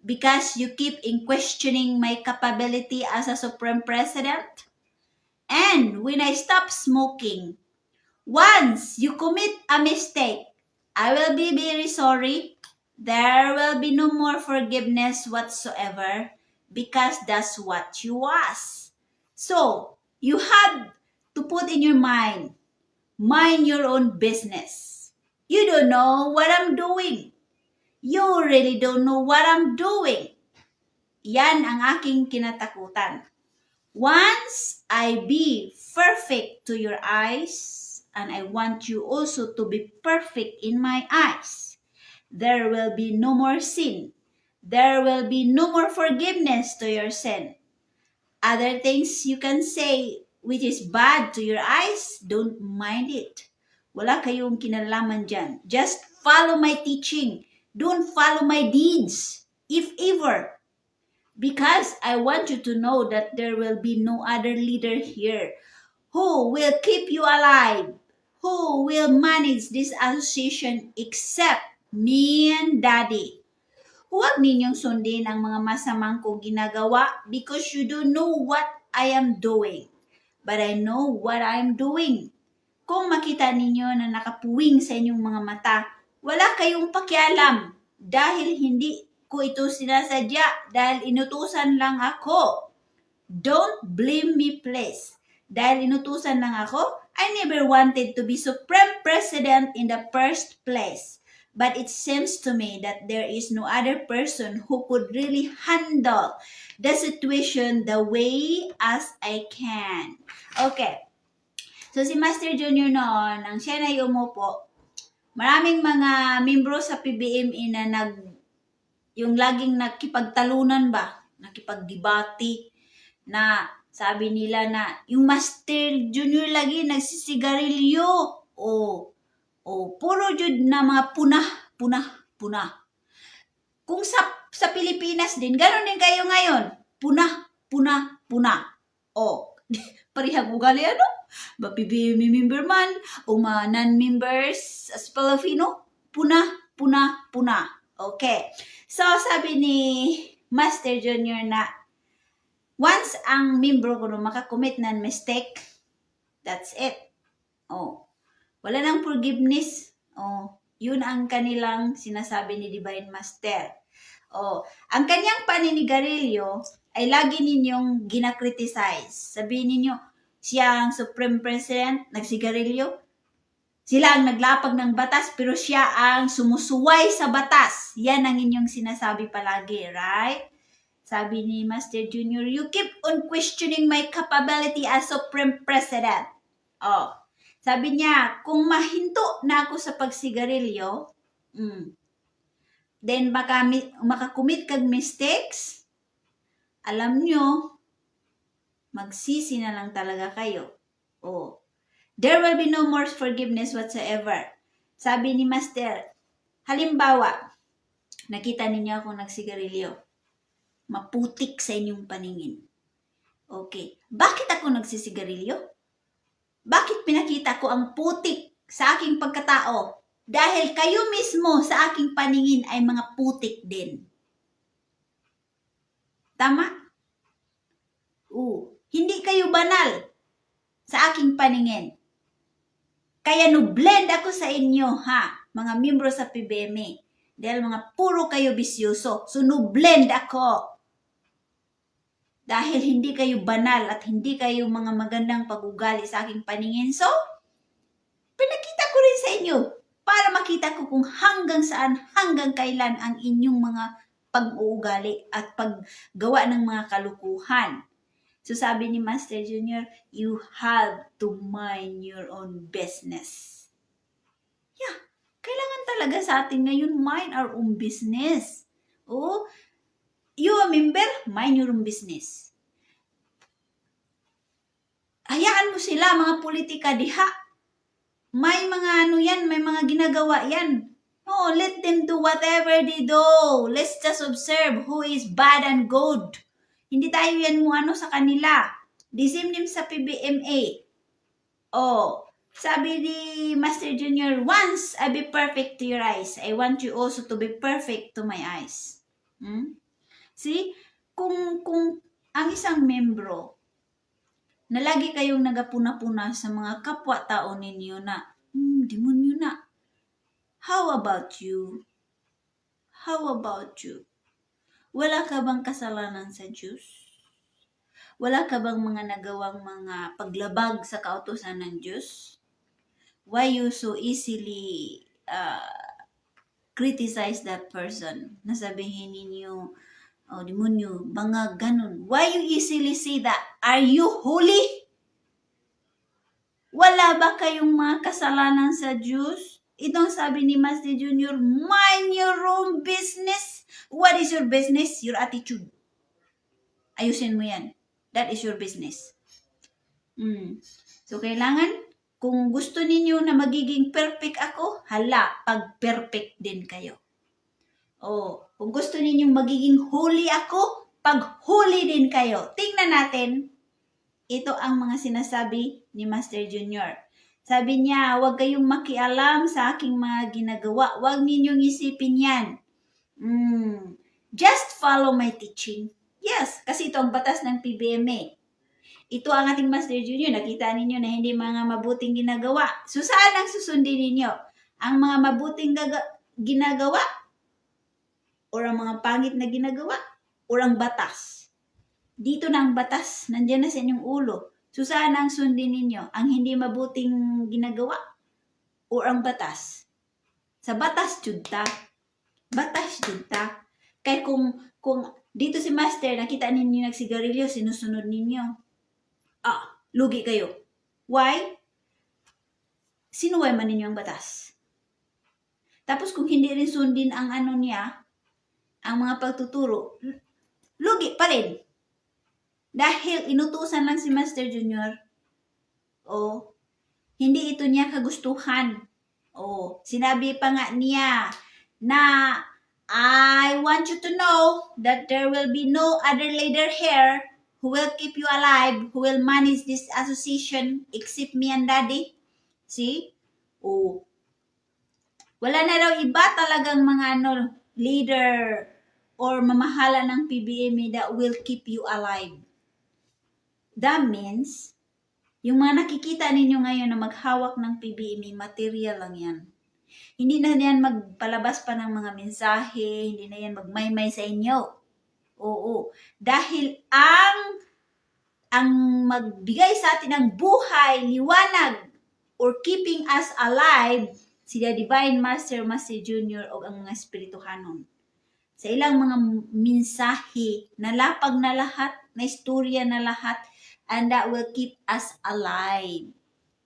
because you keep in questioning my capability as a Supreme President. And when I stop smoking, once you commit a mistake, I will be very sorry. There will be no more forgiveness whatsoever because that's what you was. So, you had to put in your mind your own business. You don't know what I'm doing. You really don't know what I'm doing. Yan ang aking kinatakutan. Once I be perfect to your eyes, and I want you also to be perfect in my eyes, there will be no more sin. There will be no more forgiveness to your sin. Other things you can say which is bad to your eyes, don't mind it. Wala kayong kinalaman dyan. Just follow my teaching. Don't follow my deeds, if ever. Because I want you to know that there will be no other leader here who will keep you alive, who will manage this association except me and Daddy. Huwag ninyong sundin ang mga masamang kong ginagawa because you don't know what I am doing. But I know what I am doing. Kung makita ninyo na nakapuwing sa inyong mga mata, wala kayong pakialam dahil hindi ko ito sinasadya dahil inutusan lang ako. Don't blame me, please. Dahil inutusan lang ako, I never wanted to be Supreme President in the first place. But it seems to me that there is no other person who could really handle the situation the way as I can. Okay. So si Master Junior noon, nang siya na umupo, maraming mga membro sa PBMA na yung laging nakipagtalunan ba, nakipagdebate, na sabi nila na yung Master Junior lagi nagsisigarilyo. Puro jud na mga punah. Kung sa Pilipinas din, gano'n din kayo ngayon. Punah. Parihag ugali ano? Ba PBM member man o mga non-members as Filipino? Punah. Okay. So, sabi ni Master Junior na once ang membro ko makakommit ng mistake, that's it. Wala nang forgiveness. Yun ang kanilang sinasabi ni Divine Master. Ang kanyang paninigarilyo ay lagi ninyong ginakriticize. Sabihin ninyo, siya ang Supreme President, nagsigarilyo. Sila ang naglapag ng batas, pero siya ang sumusuway sa batas. Yan ang inyong sinasabi palagi, right? Sabi ni Master Junior, you keep on questioning my capability as Supreme President. Sabi niya, kung mahinto na ako sa pagsigarilyo, then baka makakumit kag mistakes, alam nyo, magsisi na lang talaga kayo. There will be no more forgiveness whatsoever. Sabi ni Master, halimbawa, nakita ninyo akong nagsigarilyo, maputik sa inyong paningin. Okay, bakit ako nagsisigarilyo? Bakit pinakita ko ang putik sa aking pagkatao? Dahil kayo mismo sa aking paningin ay mga putik din. Tama? Hindi kayo banal sa aking paningin. Kaya blend ako sa inyo, mga membro sa PBMA. Dahil mga puro kayo bisyoso. So blend ako. Dahil hindi kayo banal at hindi kayo mga magandang pag-ugali sa aking paningin. So, pinakita ko rin sa inyo para makita ko kung hanggang saan, hanggang kailan ang inyong mga pag-uugali at paggawa ng mga kalukuhan. So, sabi ni Master Junior, you have to mind your own business. Yeah, kailangan talaga sa atin ngayon mind our own business. You a member, mind your own business. Hayaan mo sila, mga politika diha. May mga may mga ginagawa yan. Let them do whatever they do. Let's just observe who is bad and good. Hindi tayo yan sa kanila. The same din sa PBMA. Sabi ni Master Junior, once I be perfect to your eyes, I want you also to be perfect to my eyes. See? Kung ang isang membro na lagi kayong nagapuna-puna sa mga kapwa-tao ninyo na, demonyo na. How about you? Wala ka bang kasalanan sa Diyos? Wala ka bang mga nagawang mga paglabag sa kautusan ng Diyos? Why you so easily criticize that person? Nasabihin ninyo, demonyo, mga ganun. Why you easily say that? Are you holy? Wala ba kayong mga kasalanan sa Diyos? Itong sabi ni Master Junior, mind your own business. What is your business? Your attitude. Ayusin mo yan. That is your business. So, kailangan, kung gusto ninyo na magiging perfect ako, pag-perfect din kayo. Kung gusto ninyong magiging holy ako, pag-holy din kayo. Tingnan natin, ito ang mga sinasabi ni Master Junior. Sabi niya, huwag kayong makialam sa aking mga ginagawa. Huwag ninyong isipin yan. Just follow my teaching. Yes, kasi ito ang batas ng PBMA. Ito ang ating Master Junior. Nakita ninyo na hindi mga mabuting ginagawa. So, saan ang susundin ninyo? Ang mga mabuting ginagawa? O ang mga pangit na ginagawa? O ang batas? Dito na ang batas. Nandiyan na sa inyong ulo. So, saan ang sundin ninyo? Ang hindi mabuting ginagawa? O ang batas? Sa batas, judta. Batas, judta. Kaya kung dito si Master, nakita ninyo nagsigarilyo, sinusunod ninyo. Lugi kayo. Why? Sinuway man ninyo ang batas. Tapos kung hindi rin sundin ang ano niya, ang mga pagtuturo, lugi pa rin. Dahil inutusan lang si Master Junior, hindi ito niya kagustuhan. Sinabi pa nga niya na I want you to know that there will be no other leader here who will keep you alive, who will manage this association except me and Daddy. See? Wala na daw iba talagang mga leader or mamahala ng PBMA that will keep you alive. That means, yung mga nakikita ninyo ngayon na maghawak ng PBMA, material lang yan. Hindi na yan magpalabas pa ng mga mensahe, hindi na yan magmaymay sa inyo. Dahil ang magbigay sa atin ng buhay, liwanag, or keeping us alive, sila Divine Master, Master Junior, o ang mga Espirituhanon. Sa ilang mga mensahe, nalapag na lahat, na istorya na lahat, and that will keep us alive.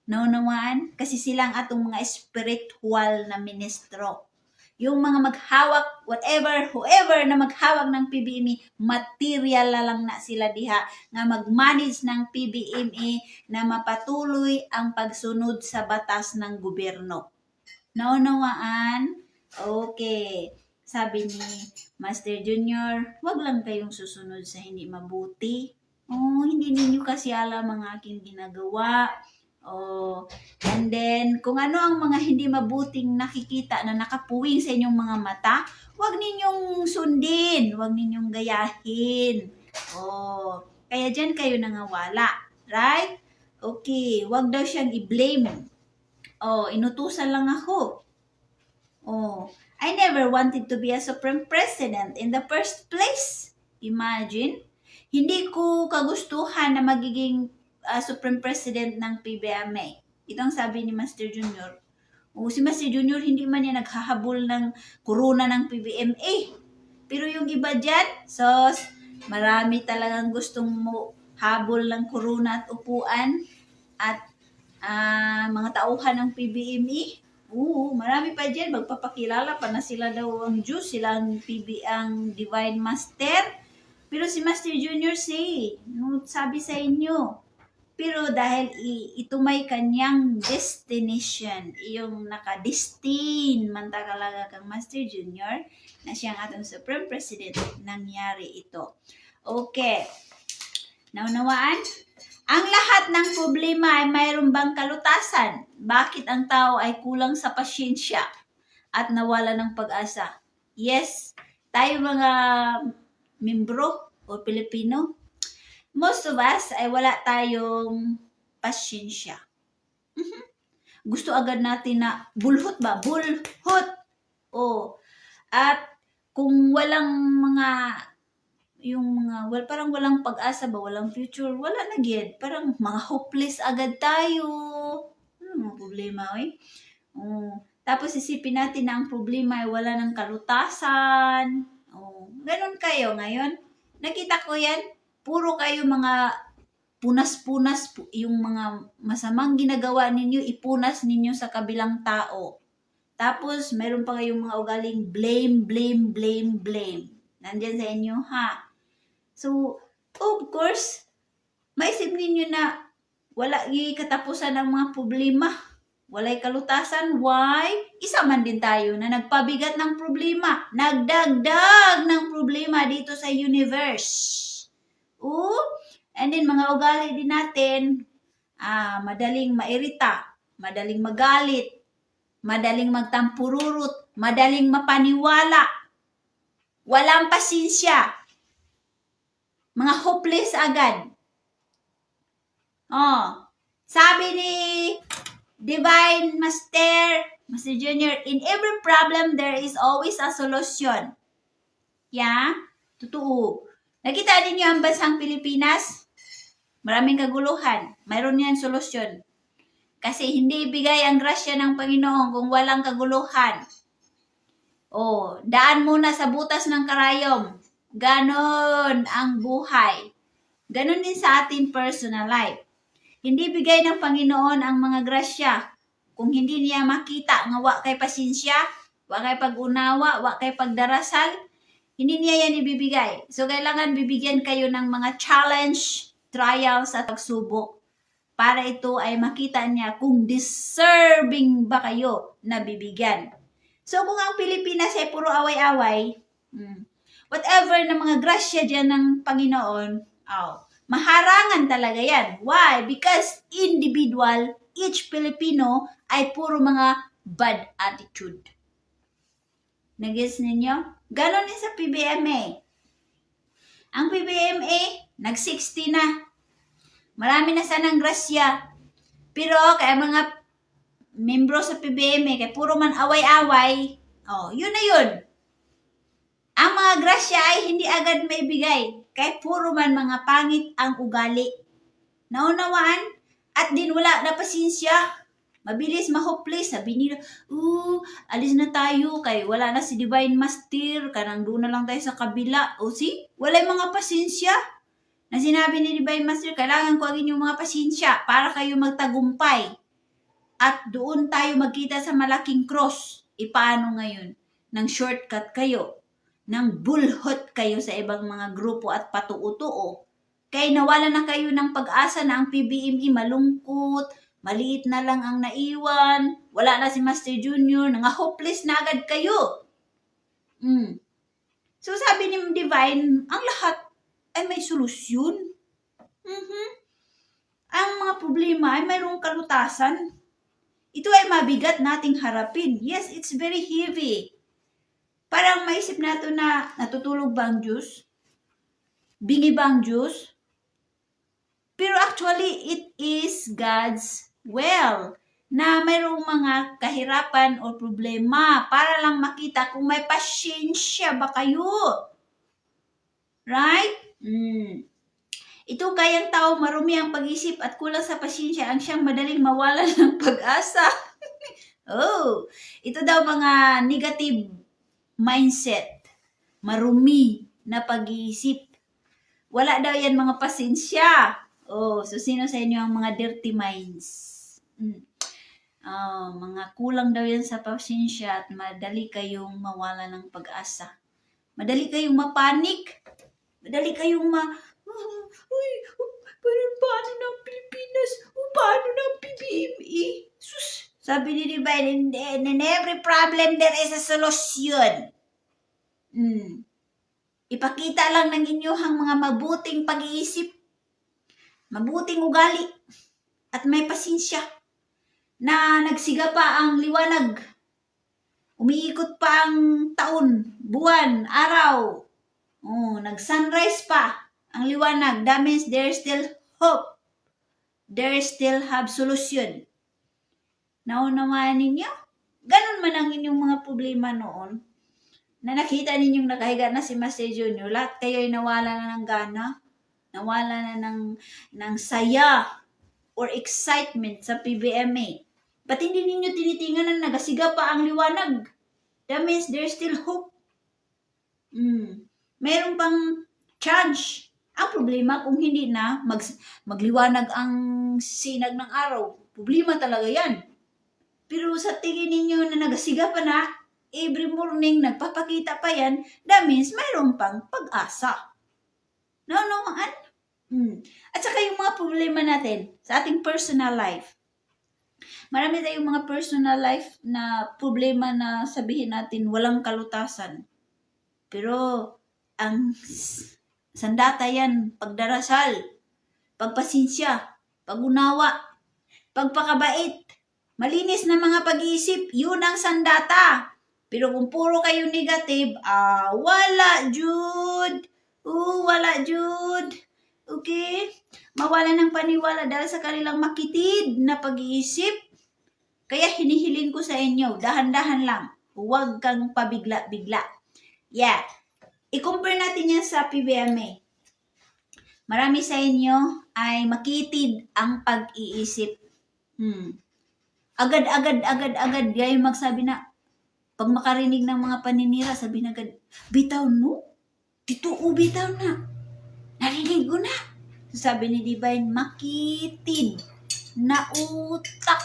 Naunawaan? Kasi silang atong mga spiritual na ministro. Yung mga maghawak, whoever na maghawak ng PBMA, material lang na sila diha nga mag-manage ng PBMA na mapatuloy ang pagsunod sa batas ng gobyerno. Naunawaan? Okay. Sabi ni Master Junior, wag lang kayong susunod sa hindi mabuti. Hindi ninyo kasi alam ang aking ginagawa. And then, kung ano ang mga hindi mabuting nakikita na nakapuwing sa inyong mga mata, wag ninyong sundin, wag ninyong gayahin. Kaya dyan kayo nangawala. Right? Okay, wag daw siyang i-blame. Inutusan lang ako. I never wanted to be a Supreme President in the first place. Imagine, hindi ko kagustuhan na magiging Supreme President ng PBMA. Ito ang sabi ni Master Junior. Si Master Junior, hindi man niya naghahabol ng corona ng PBMA. Pero yung iba dyan, marami talagang gustong habol ng corona at upuan at mga tauhan ng PBMA. Marami pa dyan, magpapakilala pa na sila daw ang Diyos, sila ang Divine Master. Pero si Master Junior sabi sa inyo, pero dahil ito may kanyang destination, yung nakadestin man talaga kang Master Junior, na siyang atong Supreme President, nangyari ito. Okay. Naunawaan? Ang lahat ng problema ay mayroon bang kalutasan? Bakit ang tao ay kulang sa pasyensya at nawala ng pag-asa? Yes, tayo mga membro o Pilipino, most of us ay wala tayong pasyensya. Gusto agad natin na bulhot ba? Bulhot! At kung walang parang walang pag-asa ba, walang future, wala na gid. Parang mga hopeless agad tayo. Mga problema, Tapos isipin natin na ang problema ay wala ng kalutasan. Ganon kayo ngayon. Nakita ko yan. Puro kayo mga punas-punas, yung mga masamang ginagawa ninyo, ipunas ninyo sa kabilang tao. Tapos, meron pa kayong mga ugaling blame. Nandyan sa inyo, ha? So, of course, maisip ninyo na wala katapusan ng mga problema. Walay kalutasan. Why? Isa man din tayo na nagpabigat ng problema. Nagdagdag ng problema dito sa universe. And then mga ugali din natin, madaling mairita. madaling magalit, madaling magtampururot, madaling mapaniwala, walang pasensya, mga hopeless agad. Sabi ni Divine Master Junior, in every problem, there is always a solution. Yeah? Totoo. Nakita ninyo ang bansang Pilipinas? Maraming kaguluhan. Mayroon yan solusyon. Kasi hindi ibigay ang grasya ng Panginoon kung walang kaguluhan. Daan muna sa butas ng karayom. Ganon ang buhay. Ganon din sa ating personal life. Hindi bigay ng Panginoon ang mga grasya kung hindi niya makita nga wa kay pasensya, wa kay pag-unawa, wa kay pagdarasal, hindi niya yan ibibigay. So, kailangan bibigyan kayo ng mga challenge, trials, at pagsubok para ito ay makita niya kung deserving ba kayo na bibigyan. So, kung ang Pilipinas ay puro away-away, whatever na mga grasya dyan ng Panginoon, maharangan talaga yan. Why? Because individual, each Filipino ay puro mga bad attitude. Nag-gets ninyo? Ganon din sa PBMA. Ang PBMA, nag-60 na. Marami na sanang grasya. Pero kaya mga membro sa PBMA, kaya puro man away-away, yun na yun. Ang mga grasya ay hindi agad maibigay. Kaya puro man mga pangit ang ugali. Naunawaan? At din wala na pasensya. Mabilis, ma-hopeless. Sabi nila, alis na tayo. Kaya wala na si Divine Master. Kanang doon na lang tayo sa kabila. See? Wala yung mga pasensya. Na sinabi ni Divine Master, kailangan ko agin yung mga pasensya para kayo magtagumpay. At doon tayo magkita sa malaking cross. Paano ngayon? Nang shortcut kayo. Nang bulhot kayo sa ibang mga grupo at patuo-tuo. Kaya nawala na kayo ng pag-asa na ang PBME malungkot, maliit na lang ang naiwan, wala na si Master Junior, hopeless na agad kayo. So sabi ni Divine, ang lahat ay may solusyon. Ang mga problema ay mayroong kalutasan. Ito ay mabigat nating harapin. Yes, it's very heavy. Parang maisip nato na natutulog ba ang Diyos? Bingi ba ang Diyos? Pero actually, it is God's will na mayroong mga kahirapan o problema para lang makita kung may pasensya ba kayo. Right? Ito kayang tao marumi ang pag-isip at kulang sa pasensya ang siyang madaling mawalan ng pag-asa. Ito daw mga negative mindset. Marumi na pag-iisip. Wala daw yan mga pasensya. So sino sa inyo ang mga dirty minds? Mga kulang daw yan sa pasensya at madali kayong mawala ng pag-asa. Madali kayong mapanik. Madali kayong paano ng Pilipinas? Paano ng PBME? Sus! Sabi ni Divine, in every problem there is a solution. Ipakita lang ng inyong mga mabuting pag-iisip, mabuting ugali, at may pasensya na nagsiga pa ang liwanag. Umiikot pa ang taon, buwan, araw. Nag-sunrise pa ang liwanag. That means there is still hope. There is still have solution. Naunawaan ninyo? Ganun man ang inyong mga problema noon. Na nakita ninyong nakahiga na si Master Junior, lahat kayo ay nawala na ng gana, nawala na ng saya or excitement sa PBMA. Ba't hindi ninyo tinitingan na nagasiga pa ang liwanag? That means there's still hope. Meron pang chance. Ang problema kung hindi na magliwanag ang sinag ng araw. Problema talaga yan. Pero sa tingin ninyo na nagasiga pa na, every morning nagpapakita pa yan, that means mayroon pang pag-asa. Naunawaan? At saka yung mga problema natin sa ating personal life. Marami tayong mga personal life na problema na sabihin natin walang kalutasan. Pero ang sandata yan, pagdarasal, pagpasensya, pagunawa, pagpakabait, malinis na mga pag-iisip, yun ang sandata. Pero kung puro kayo negative, wala, Jude. Wala, Jude. Okay? Mawala ng paniwala dahil sa kanilang makitid na pag-iisip. Kaya hinihiling ko sa inyo, dahan-dahan lang. Huwag kang pabigla-bigla. Yeah. I-compare natin yan sa PBMA. Marami sa inyo ay makitid ang pag-iisip. Agad yung magsabi na, pag makarinig ng mga paninira, sabi na agad, bitaw no? Tituo bitaw na. Narinig ko na. Sabi ni Divine, makitid na utak.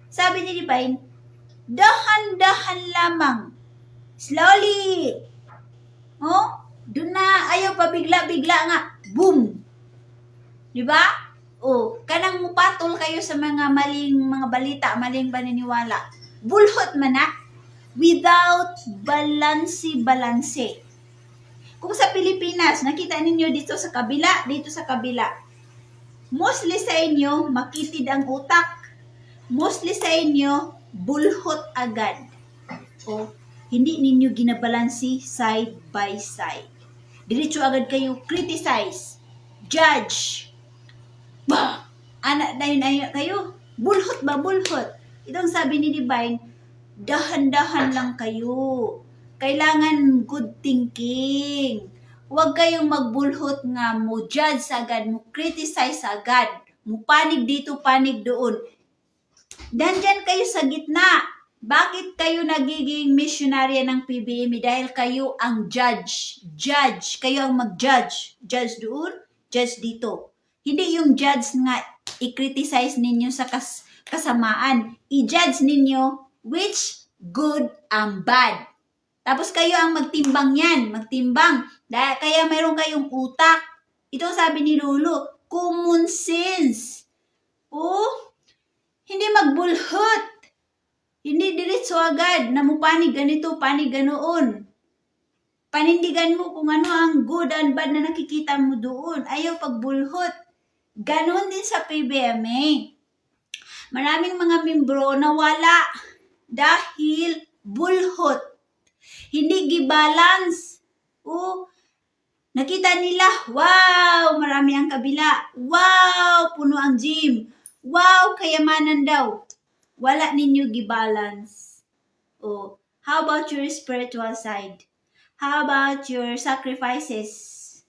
Sabi ni Divine, dahan-dahan lamang. Slowly. Doon na, ayaw pa bigla-bigla nga. Boom! Diba? Kanang mupatol kayo sa mga maling mga balita, maling paniniwala. Bulhot man na. Without balanse. Kung sa Pilipinas, nakita ninyo dito sa kabila, mostly sa inyo, makitid ang utak. Mostly sa inyo, bulhot agad. Hindi ninyo ginabalansi side by side. Diretso agad kayo criticize, judge. Anak na yun kayo. Bulhot. Itong sabi ni Divine, dahan-dahan lang kayo. Kailangan good thinking. Huwag kayong magbulhot nga mo judge agad, mo criticize agad, mo panig dito, panig doon. Dandyan kayo sa gitna. Bakit kayo nagiging missionary ng PBM? Dahil kayo ang judge. Kayo ang mag-judge. Judge doon, judge dito. Hindi yung judge nga i-criticize ninyo sa kasamaan. I-judge ninyo which good and bad. Tapos kayo ang magtimbang yan. Kaya mayroon kayong utak. Ito sabi ni Lulu, common sense. Hindi magbulhot. Hindi diretso agad na mo panig ganito, panig ganoon. Panindigan mo kung ano ang good and bad na nakikita mo doon. Ayaw pagbulhot. Ganon din sa PBMA. Maraming mga membro nawala dahil bulhot. Hindi gibalance. Nakita nila, wow, marami ang kabila. Wow, puno ang gym. Wow, kayamanan daw. Wala ninyo gibalance. How about your spiritual side? How about your sacrifices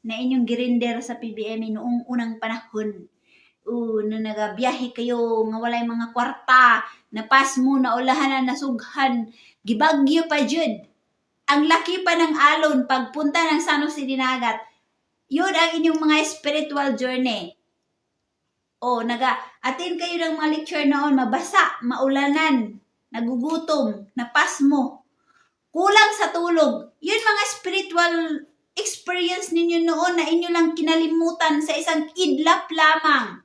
na inyong girinder sa PBM noong unang panahon? Na nagabiyahe kayo, nga walay mga kwarta, napas mo, naulahan na nasughan, gibagyo pa jud. Ang laki pa ng alon pagpunta ng San Jose Dinagat. Yun ang inyong mga spiritual journey. Naga-attend kayo ng mga lecture noon, mabasa, maulanan, nagugutom, napas mo. Kulang sa tulog. Yun mga spiritual experience ninyo noon na inyo lang kinalimutan sa isang idlap lamang.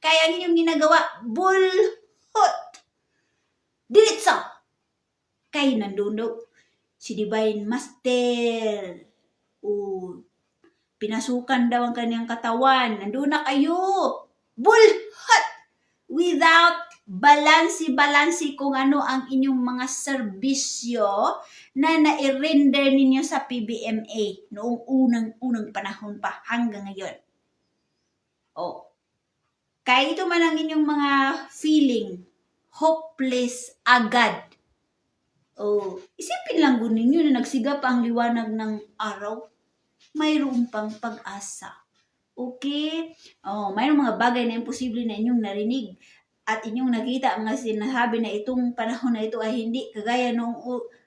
Kaya ang inyong ginagawa, bulhot. Diretso. Kayo nandundo. Si Divine Master. Pinasukan daw ang kanyang katawan. Nandun na kayo. Bulhot. Without balansi kung ano ang inyong mga serbisyo na nai-render ninyo sa PBMA noong unang panahon pa hanggang ngayon. Kaya ito man ang inyong mga feeling, hopeless agad. Isipin lang po ninyo na nagsiga pa ang liwanag ng araw, mayroon pang pag-asa. Okay? Mayroong mga bagay na imposible na inyong narinig at inyong nakita mga sinasabi na itong panahon na ito ay hindi kagaya noong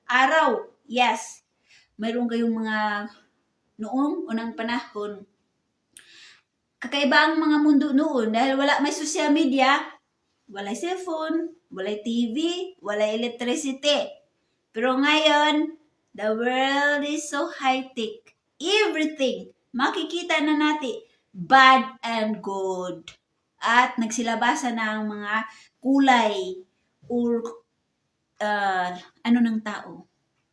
araw. Yes. Mayroon kayong mga noong unang panahon. Kakaiba ang mga mundo noon dahil wala may social media, walay cellphone, walay TV, walay electricity. Pero ngayon, the world is so high-tech. Everything, makikita na natin, bad and good. At nagsilabasan na ang mga kulay or ng tao.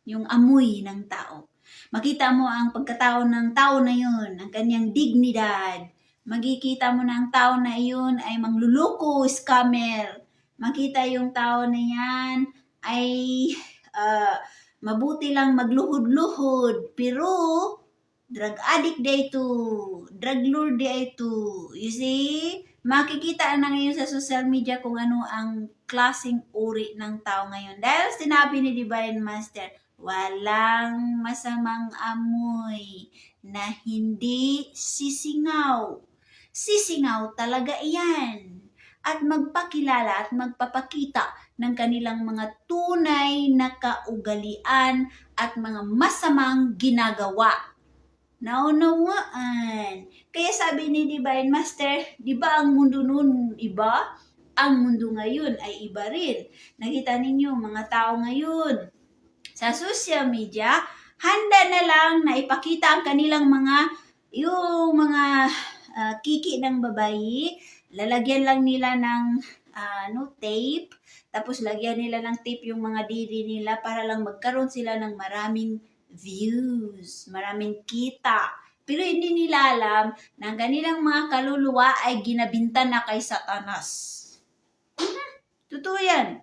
Yung amoy ng tao. Makita mo ang pagkatao ng tao na yun, ang kanyang dignidad, Makikita mo na ang tao na iyon ay mangluluko, scammer. Makita yung tao na yan ay mabuti lang magluhod-luhod. Pero, drug addict day to, drug lord day to. You see? Makikita na ngayon sa social media kung ano ang klaseng uri ng tao ngayon. Dahil sinabi ni Divine Master, walang masamang amoy na hindi sisingaw. Sisingaw talaga iyan. At magpakilala at magpapakita ng kanilang mga tunay na kaugalian at mga masamang ginagawa. Naunawaan. Kaya sabi ni Divine Master, di ba ang mundo noon iba? Ang mundo ngayon ay iba rin. Nakita ninyo mga tao ngayon sa social media, handa na lang na ipakita ang kanilang yung mga kiki ng babae, lalagyan lang nila ng tape, tapos lagyan nila ng tape yung mga didi nila para lang magkaroon sila ng maraming views, maraming kita. Pero hindi nila alam na ang kanilang mga kaluluwa ay ginabinta na kay Satanas. Totoo yan.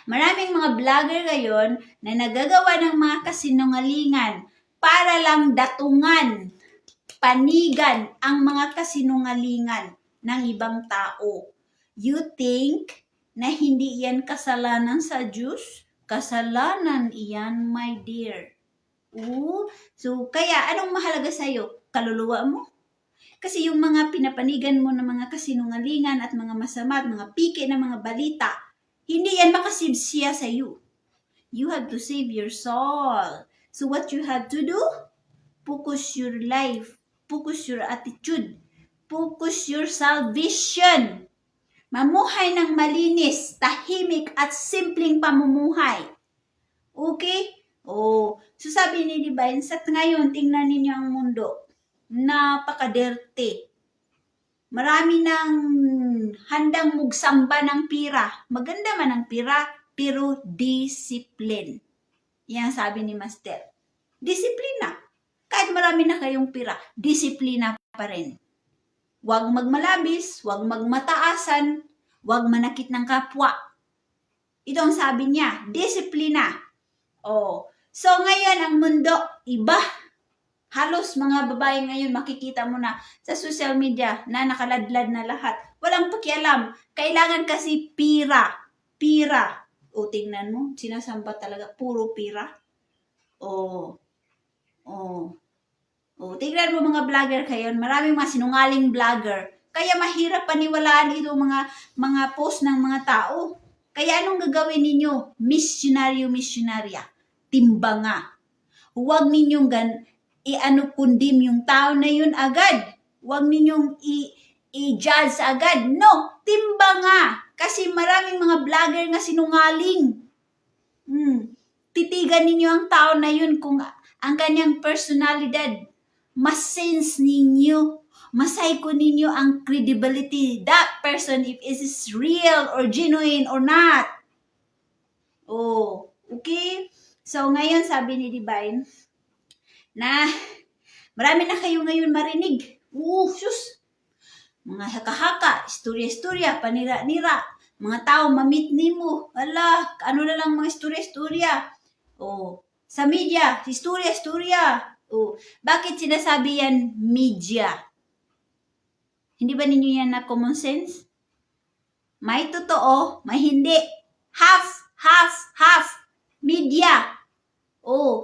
Maraming mga vlogger ngayon na nagagawa ng mga kasinungalingan para lang datungan, panigan ang mga kasinungalingan ng ibang tao. You think na hindi yan kasalanan sa Diyos? Kasalanan iyan, my dear. So, kaya anong mahalaga sa'yo? Kaluluwa mo? Kasi yung mga pinapanigan mo ng mga kasinungalingan at mga masama at mga piki ng mga balita, hindi yan makasave siya sa iyo. You have to save your soul. So what you have to do? Focus your life. Focus your attitude. Focus your salvation. Mamuhay ng malinis, tahimik at simpleng pamumuhay. Okay? So sabi ni Divine, sa ngayon, tingnan ninyo ang mundo. Napaka-dirty. Marami nang handang mugsamba ng pira. Maganda man ang pira, pero discipline. Yan sabi ni Master. Disiplina. Kahit marami na kayong pira, disiplina pa rin. Huwag magmalabis, huwag magmataasan, huwag manakit ng kapwa. Ito ang sabi niya, disiplina. So ngayon ang mundo, iba. Halos mga babae ngayon makikita mo na sa social media na nakaladlad na lahat. Walang pakialam. Kailangan kasi pira. Pira. Tingnan mo, sinasamba talaga. Puro pira. Tingnan mo mga vlogger kayo. Maraming mga sinungaling vlogger. Kaya mahirap paniwalaan ito mga post ng mga tao. Kaya anong gagawin ninyo? Misyonarya. Timbanga. Huwag ninyong i-condemn yung tao na yun agad. Huwag ninyong i-judge agad. No, timbanga. Kasi maraming mga vlogger nga sinungaling. Titigan ninyo ang tao na yun kung ang kanyang personalidad. Mas-sense ninyo. Masayko ninyo ang credibility. That person, if it is real or genuine or not. Okay? So, ngayon sabi ni Divine, na marami na kayo ngayon marinig. Sus! Mga haka-haka, istorya-istorya, panira-nira, mga tao mamit nimo. Ano na lang mga istorya-istorya. Sa media, istorya-istorya. Bakit sinasabi yan media? Hindi ba ninyo yan na common sense? May totoo, may hindi. Half. Media.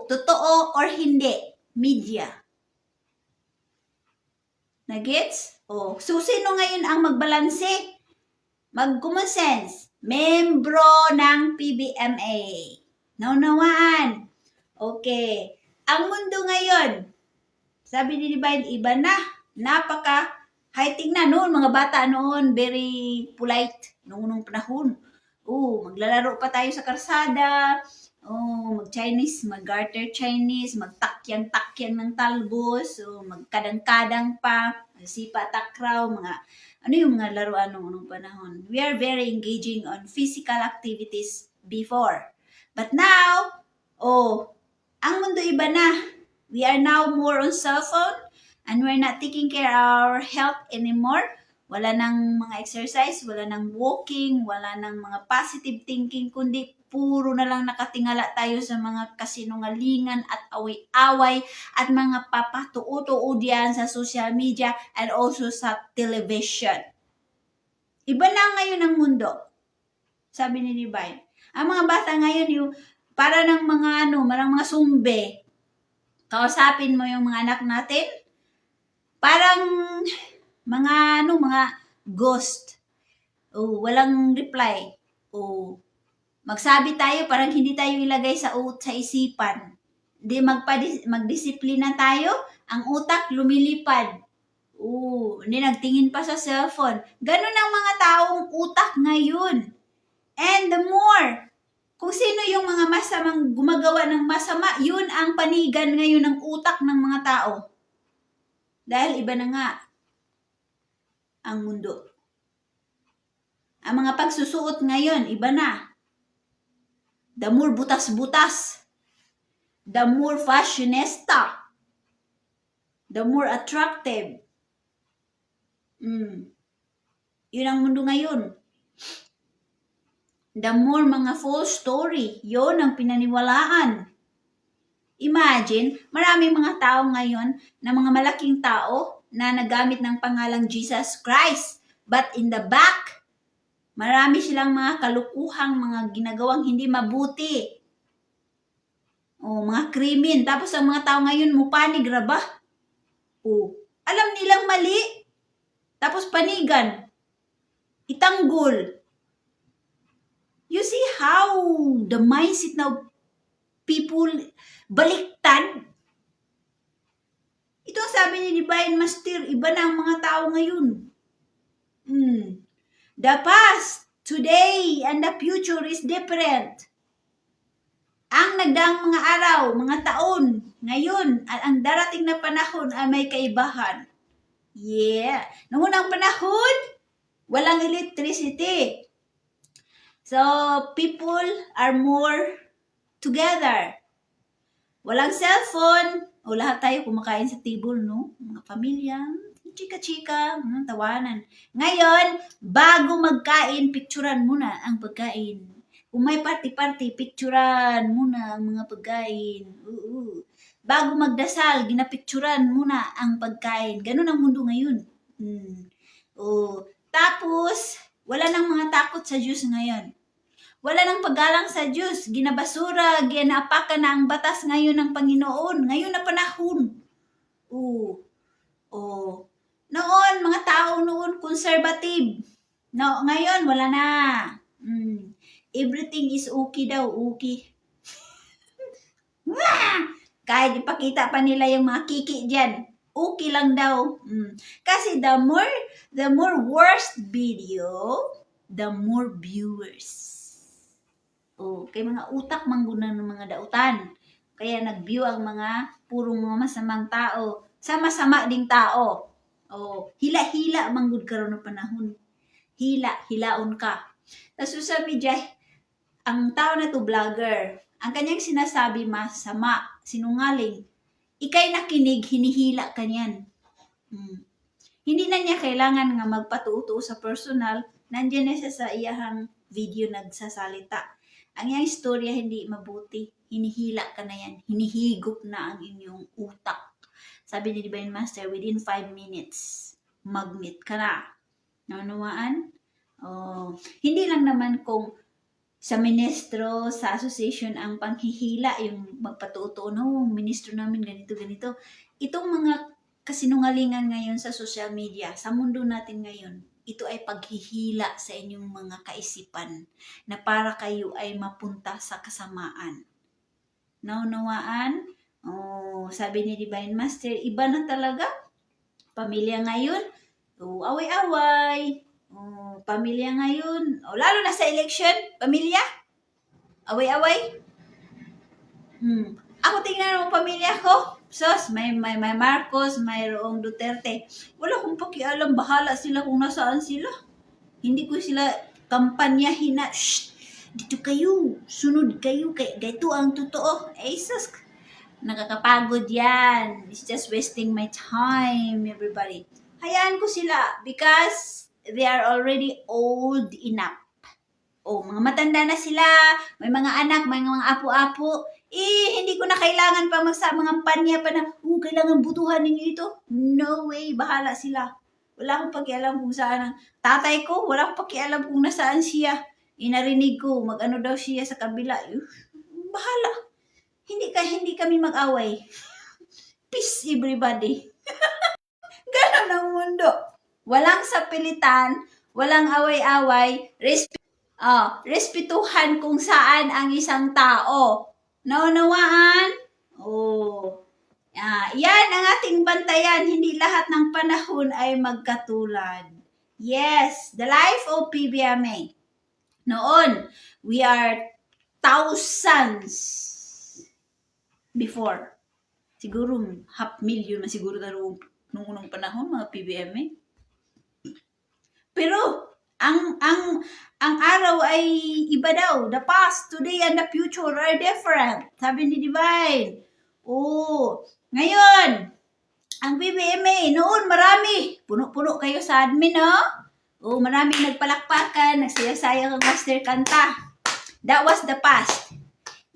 Totoo or hindi. Media. Nagets? So sino ngayon ang magbalanse? Mag-common sense. Membro ng PBMA. Naunawaan. Okay. Ang mundo ngayon, sabi ni Divine, iba na. High-tech na noon. Mga bata noon, very polite. Noong panahon. Maglalaro pa tayo sa karsada. Mag-Chinese, mag-garter Chinese, magtakyang-takyang ng talbos, magkadang-kadang pa, sipa takraw, yung mga laruan noong panahon. We are very engaging on physical activities before. But now, ang mundo iba na. We are now more on cellphone, and we're not taking care of our health anymore. Wala nang mga exercise, wala nang walking, wala nang mga positive thinking, kundi puro na lang nakatingala tayo sa mga kasinungalingan at away-away at mga papatuo-tuo diyan sa social media and also sa television. Iba na ngayon ang mundo. Sabi ni Divine. Ang mga bata ngayon yung para ng mga marang mga sumbe. Kausapin mo yung mga anak natin. Parang mga mga ghost. Walang reply. Magsabi tayo parang hindi tayo ilagay sa isipan. Hindi magdisiplina tayo, ang utak lumilipad. Hindi nagtingin pa sa cellphone. Ganun ang mga taong utak ngayon. And the more, kung sino yung mga masamang gumagawa ng masama, yun ang panigan ngayon ng utak ng mga tao. Dahil iba na nga ang mundo. Ang mga pagsusuot ngayon, iba na. The more butas-butas, the more fashionista, the more attractive. Yun ang mundo ngayon. The more mga false story, yun ang pinaniwalaan. Imagine, maraming mga tao ngayon na mga malaking tao na nagamit ng pangalang Jesus Christ. But in the back, marami silang mga kalukuhang mga ginagawang hindi mabuti. Mga krimen. Tapos ang mga tao ngayon mupanig raba. Alam nilang mali. Tapos panigan. Itanggol. You see how the mindset now people baliktad? Ito ang sabi ni Divine Master, iba na ang mga tao ngayon. The past, today, and the future is different. Ang nagdaang mga araw, mga taon, ngayon, at ang darating na panahon ay may kaibahan. Yeah. Noong unang panahon, walang electricity. So, people are more together. Walang cellphone. Lahat tayo kumakain sa table, no? Mga pamilya, chika-chika, tawanan. Ngayon, bago magkain, picturean muna ang pagkain. Kung may party-party, picturean muna ang mga pagkain. Bago magdasal, ginapicturean muna ang pagkain. Ganun ang mundo ngayon. Tapos, wala nang mga takot sa Diyos ngayon. Wala nang paggalang sa Diyos. Ginabasura, ginapakan na ang batas ngayon ng Panginoon. Ngayon na panahon. Noon, mga tao noon, conservative. No, ngayon, wala na. Everything is okay daw, okay. Kahit ipakita pa nila yung mga kiki dyan. Okay lang daw. Kasi the more worst video, the more viewers. Kay mga utak manggunan ng mga dautan. Kaya nag-view ang mga purong mga masamang tao. Sama-sama ding tao. Hila-hila manggud karon ng panahon. Hilaon ka. Tapos sa media, ang tao na to vlogger. Ang kanyang sinasabi masama, sinungaling. Ikay nakinig, hinihila ka niyan. Hindi na niya kailangan nga magpatuo-tuo sa personal. Nandiyan na siya sa iyahang video nagsasalita. Ang iyang istorya hindi mabuti. Hinihila ka na yan. Hinihigop na ang inyong utak. Sabi ni Divine Master, within 5 minutes, magnet ka na. Naunawaan? Hindi lang naman kung sa ministro, sa association ang panghihila, yung magpatuto, ministro namin ganito. Itong mga kasinungalingan ngayon sa social media, sa mundo natin ngayon, ito ay paghihila sa inyong mga kaisipan na para kayo ay mapunta sa kasamaan. Naunawaan? Sabi ni Divine Master, iba na talaga. Pamilya ngayon, away-away. Pamilya ngayon, lalo na sa election, pamilya, away-away. Ako tingnan mo pamilya ko, sos, may Marcos, mayroong Duterte. Wala kong pakialam, bahala sila kung nasaan sila. Hindi ko sila kampanyahin na, dito kayo, sunod kayo, ganito ang totoo. Sus, Nakakapagod yan. It's just wasting my time, everybody. Hayaan ko sila because they are already old enough. O, mga matanda na sila, may mga anak, may mga apo-apo. Hindi ko na kailangan pa mga panya pa na, kailangan butuhan ninyo ito. No way, bahala sila. Wala akong pakialam kung saan ang tatay ko, wala akong pakialam kung nasaan siya. Inarinig ko, mag-ano daw siya sa kabila. Bahala. Hindi kami mag-away. Peace, everybody. Ganon ang mundo. Walang sapilitan, walang away-away, respetuhan kung saan ang isang tao. Naunawaan? Yan ang ating bantayan. Hindi lahat ng panahon ay magkatulad. Yes, the life of PBMA. Noon, we are thousands before. Siguro 500,000 na siguro na nung unang panahon, mga PBMA. Pero, ang araw ay iba daw. The past, today, and the future are different. Sabi ni Divine. Ngayon, ang PBMA, noon marami. Puno-puno kayo sa admin, no? Maraming nagpalakpakan, nagsaya-saya ng master kanta. That was the past.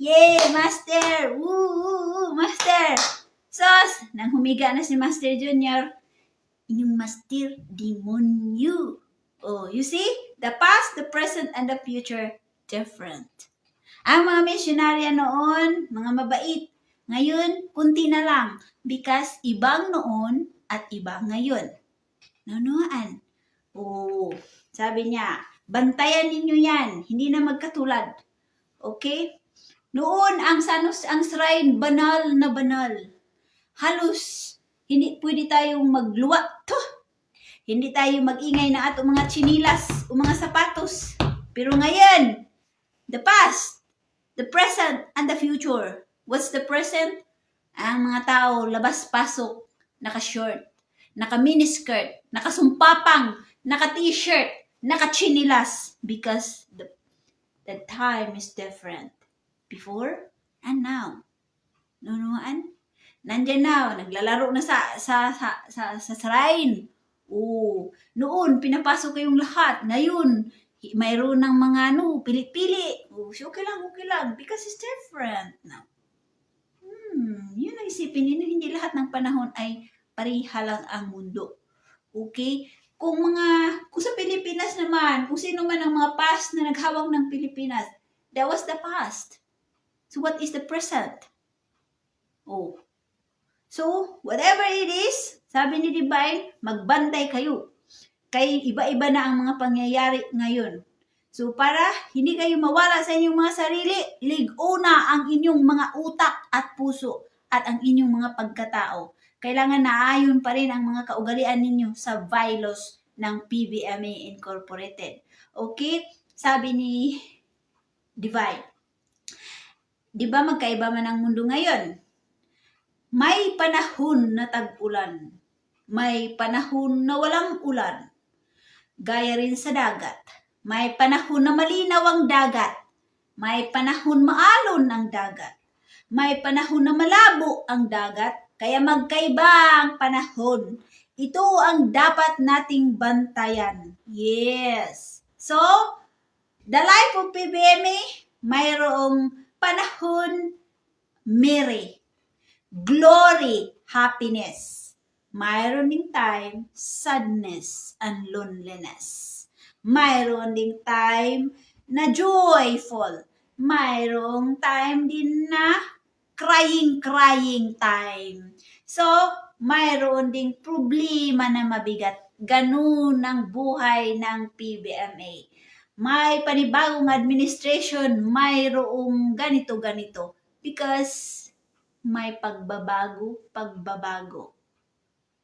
Yay, master! Master! Sos, nang humiga na si Master Junior, inyong master, demonyo. You see? The past, the present, and the future, different. Ang mga misyonarya noon, mga mabait. Ngayon, kunti na lang. Because ibang noon at ibang ngayon. Nanuan. Sabi niya, bantayan ninyo yan. Hindi na magkatulad. Okay? Noon, ang shrine, banal na banal. Halos, hindi pwede tayong magluwa. Hindi tayo mag-ingay na ato mga chinilas o mga sapatos. Pero ngayon, the past, the present, and the future. What's the present? Ang mga tao, labas-pasok, naka-short, naka-miniskirt, nakasumpapang, naka-t-shirt, naka-chinilas. Because the time is different. Before and now. Nunuan? Nandiyan na, naglalaro na sa shrine. Noon, pinapasok kayong lahat. Ngayon, mayroon ng mga pili-pili. Okay lang. Because it's different now. Yun ang isipin ninyo, hindi lahat ng panahon ay pariha lang ang mundo. Okay? Kung sa Pilipinas naman, kung sino man ang mga past na naghawak ng Pilipinas, that was the past. So what is the present? So, whatever it is, sabi ni Divine, magbantay kayo. Kay iba-iba na ang mga pangyayari ngayon. So, para hindi kayo mawala sa inyong mga sarili, ligo na ang inyong mga utak at puso at ang inyong mga pagkatao. Kailangan naayon pa rin ang mga kaugalian ninyo sa bylaws ng PBMA Incorporated. Okay? Sabi ni Divine. Di ba magkaiba man ang mundo ngayon? May panahon na tag-ulan. May panahon na walang ulan. Gaya rin sa dagat. May panahon na malinaw ang dagat. May panahon maalon ang dagat. May panahon na malabo ang dagat. Kaya magkaiba ang panahon. Ito ang dapat nating bantayan. Yes. So, the life of PBMA, mayroong panahon merry. Glory, happiness. Mayroon ding time, sadness and loneliness. Mayroon ding time na joyful. Mayroong time din na crying time. So, mayroon ding problema na mabigat. Ganun ang buhay ng PBMA. May panibagong administration, mayroong ganito. Because may pagbabago.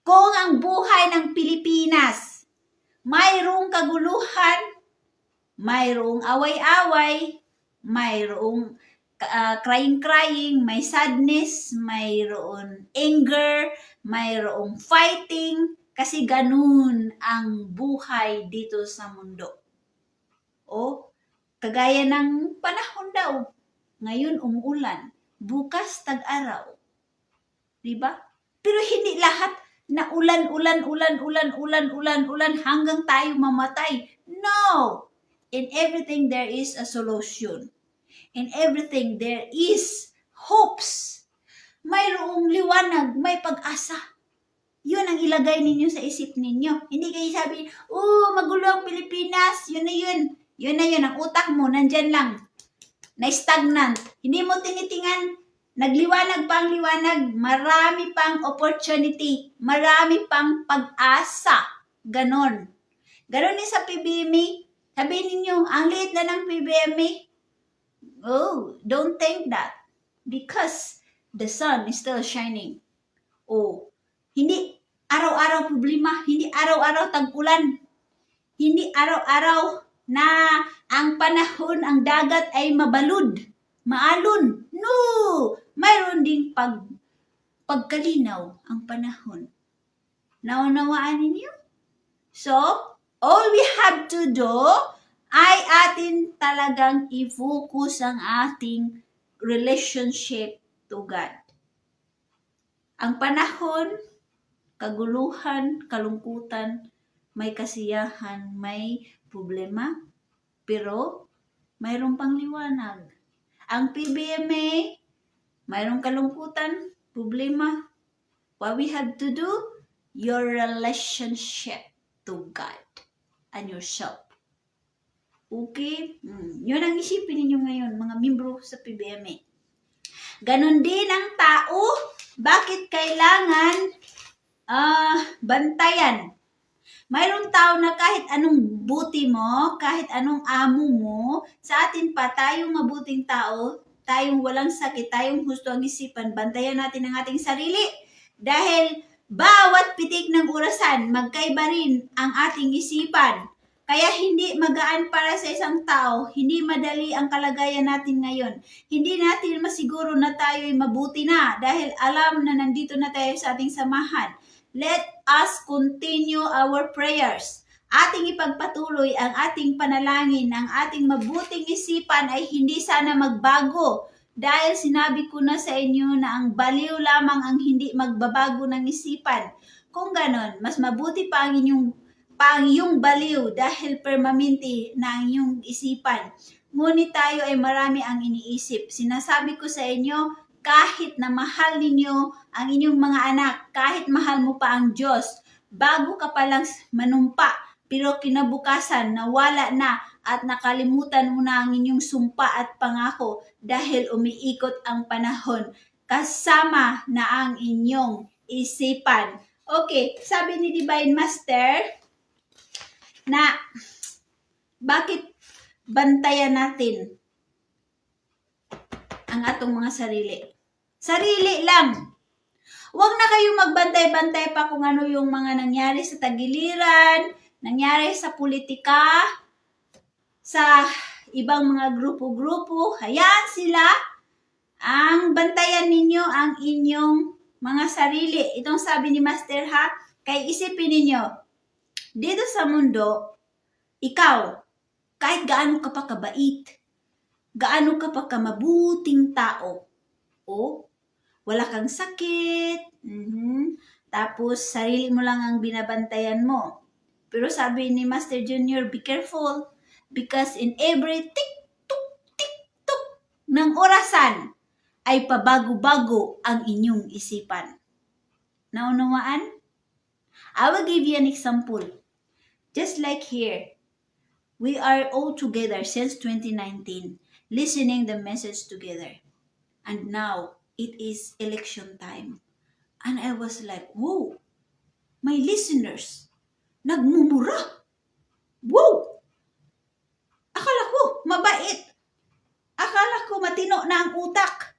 Kung ang buhay ng Pilipinas, mayroong kaguluhan, mayroong away-away, mayroong crying, may sadness, mayroong anger, mayroong fighting, kasi ganun ang buhay dito sa mundo. Kagaya ng panahon daw, ngayon umuulan, bukas tag-araw. Diba? Pero hindi lahat na ulan hanggang tayo mamatay. No! In everything there is a solution. In everything there is hopes. Mayroong liwanag, may pag-asa. Yun ang ilagay ninyo sa isip ninyo. Hindi kayo sabi, magulo ang Pilipinas, yun na yun. Yun na yun, ang utak mo, nandyan lang. Na-stagnant. Hindi mo tinitingan, nagliwanag pa ang liwanag, marami pang opportunity, marami pang pag-asa. Ganon. Ganon din sa PBMA. Sabihin ninyo, ang liit na ng PBMA. Oh, don't think that. Because the sun is still shining. Oh, hindi araw-araw problema, hindi araw-araw tag-ulan, hindi araw-araw na ang panahon, ang dagat ay mabalud, maalon. No! Mayroon ding pagkalinaw ang panahon. Naunawaan ninyo? So, all we have to do ay atin talagang i-focus ang ating relationship to God. Ang panahon, kaguluhan, kalungkutan, may kasiyahan, may problema, pero mayroong pangliwanag. Ang PBMA, mayroong kalungkutan, problema. What we have to do, your relationship to God and yourself. Okay? Yun ang isipin ninyo ngayon, mga membro sa PBMA. Ganon din ang tao. Bakit kailangan bantayan? Mayroong tao na kahit anong buti mo, kahit anong amo mo, sa atin pa, tayong mabuting tao, tayong walang sakit, tayong husto ang isipan, bantayan natin ang ating sarili. Dahil bawat pitik ng orasan, magkaiba rin ang ating isipan. Kaya hindi magaan para sa isang tao, hindi madali ang kalagayan natin ngayon. Hindi natin masiguro na tayo ay mabuti na dahil alam na nandito na tayo sa ating samahan. Let us continue our prayers. Ating ipagpatuloy ang ating panalangin, ang ating mabuting isipan ay hindi sana magbago. Dahil sinabi ko na sa inyo na ang baliw lamang ang hindi magbabago ng isipan. Kung ganon, mas mabuti pa ang iyong baliw dahil permanente na ang iyong isipan. Ngunit tayo ay marami ang iniisip. Sinasabi ko sa inyo, kahit na mahal ninyo ang inyong mga anak, kahit mahal mo pa ang Diyos, bago ka palang manumpa, pero kinabukasan nawala na at nakalimutan mo na ang inyong sumpa at pangako dahil umiikot ang panahon, kasama na ang inyong isipan. Okay, sabi ni Divine Master, na bakit bantayan natin ang atong mga sarili. Sarili lang. Huwag na kayong magbantay-bantay pa kung ano yung mga nangyari sa tagiliran, nangyari sa politika, sa ibang mga grupo-grupo. Hayaan sila. Ang bantayan ninyo ang inyong mga sarili. Itong sabi ni Master ha, kay isipin ninyo, dito sa mundo, ikaw, kahit gaano ka pa kabait, gaano ka pa kamabuting tao, wala kang sakit, tapos sarili mo lang ang binabantayan mo. Pero sabi ni Master Junior, be careful, because in every tik-tuk ng orasan, ay pabago-bago ang inyong isipan. Naunawaan? I will give you an example. Just like here, we are all together since 2019, listening the message together. And now, it is election time. And I was like, whoa, my listeners, nagmumura. Whoa! Akala ko, mabait. Akala ko, matino na ang utak.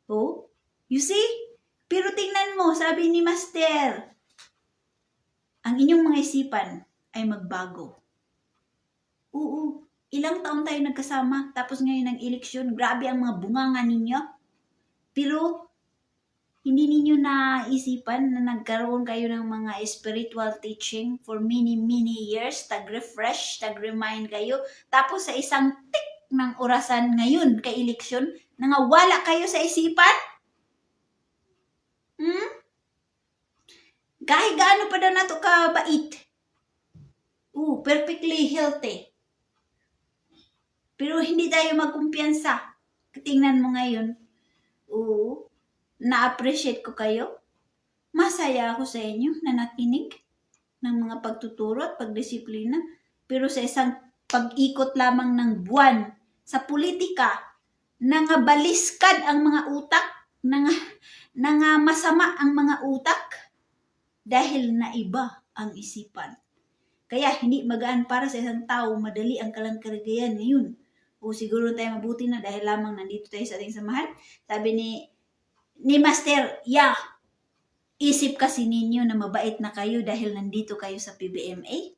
Oh, you see? Pero tingnan mo, sabi ni Master, ang inyong mga isipan ay magbago. Oo, ilang taon tayo nagkasama, tapos ngayon ang eleksyon, grabe ang mga bunganga ninyo. Pero, hindi ninyo naisipan na nagkaroon kayo ng mga spiritual teaching for many years, tag-refresh, tag-remind kayo. Tapos sa isang tik ng orasan ngayon kay eleksyon, nangawala kayo sa isipan? Kahit gaano pa daw nato kabait. Perfectly healthy. Pero hindi tayo magkumpiyansa. Tingnan mo ngayon. Na-appreciate ko kayo. Masaya ako sa inyo na nakinig ng mga pagtuturo at pagdisiplina. Pero sa isang pag-ikot lamang ng buwan sa politika, nangabaliskad ang mga utak, masama ang mga utak dahil naiba ang isipan. Kaya hindi magaan para sa isang tao, madali ang kalagayan ngayon. Siguro tayo mabuti na dahil lamang nandito tayo sa ating samahan. Sabi ni Master, isip kasi ninyo na mabait na kayo dahil nandito kayo sa PBMA.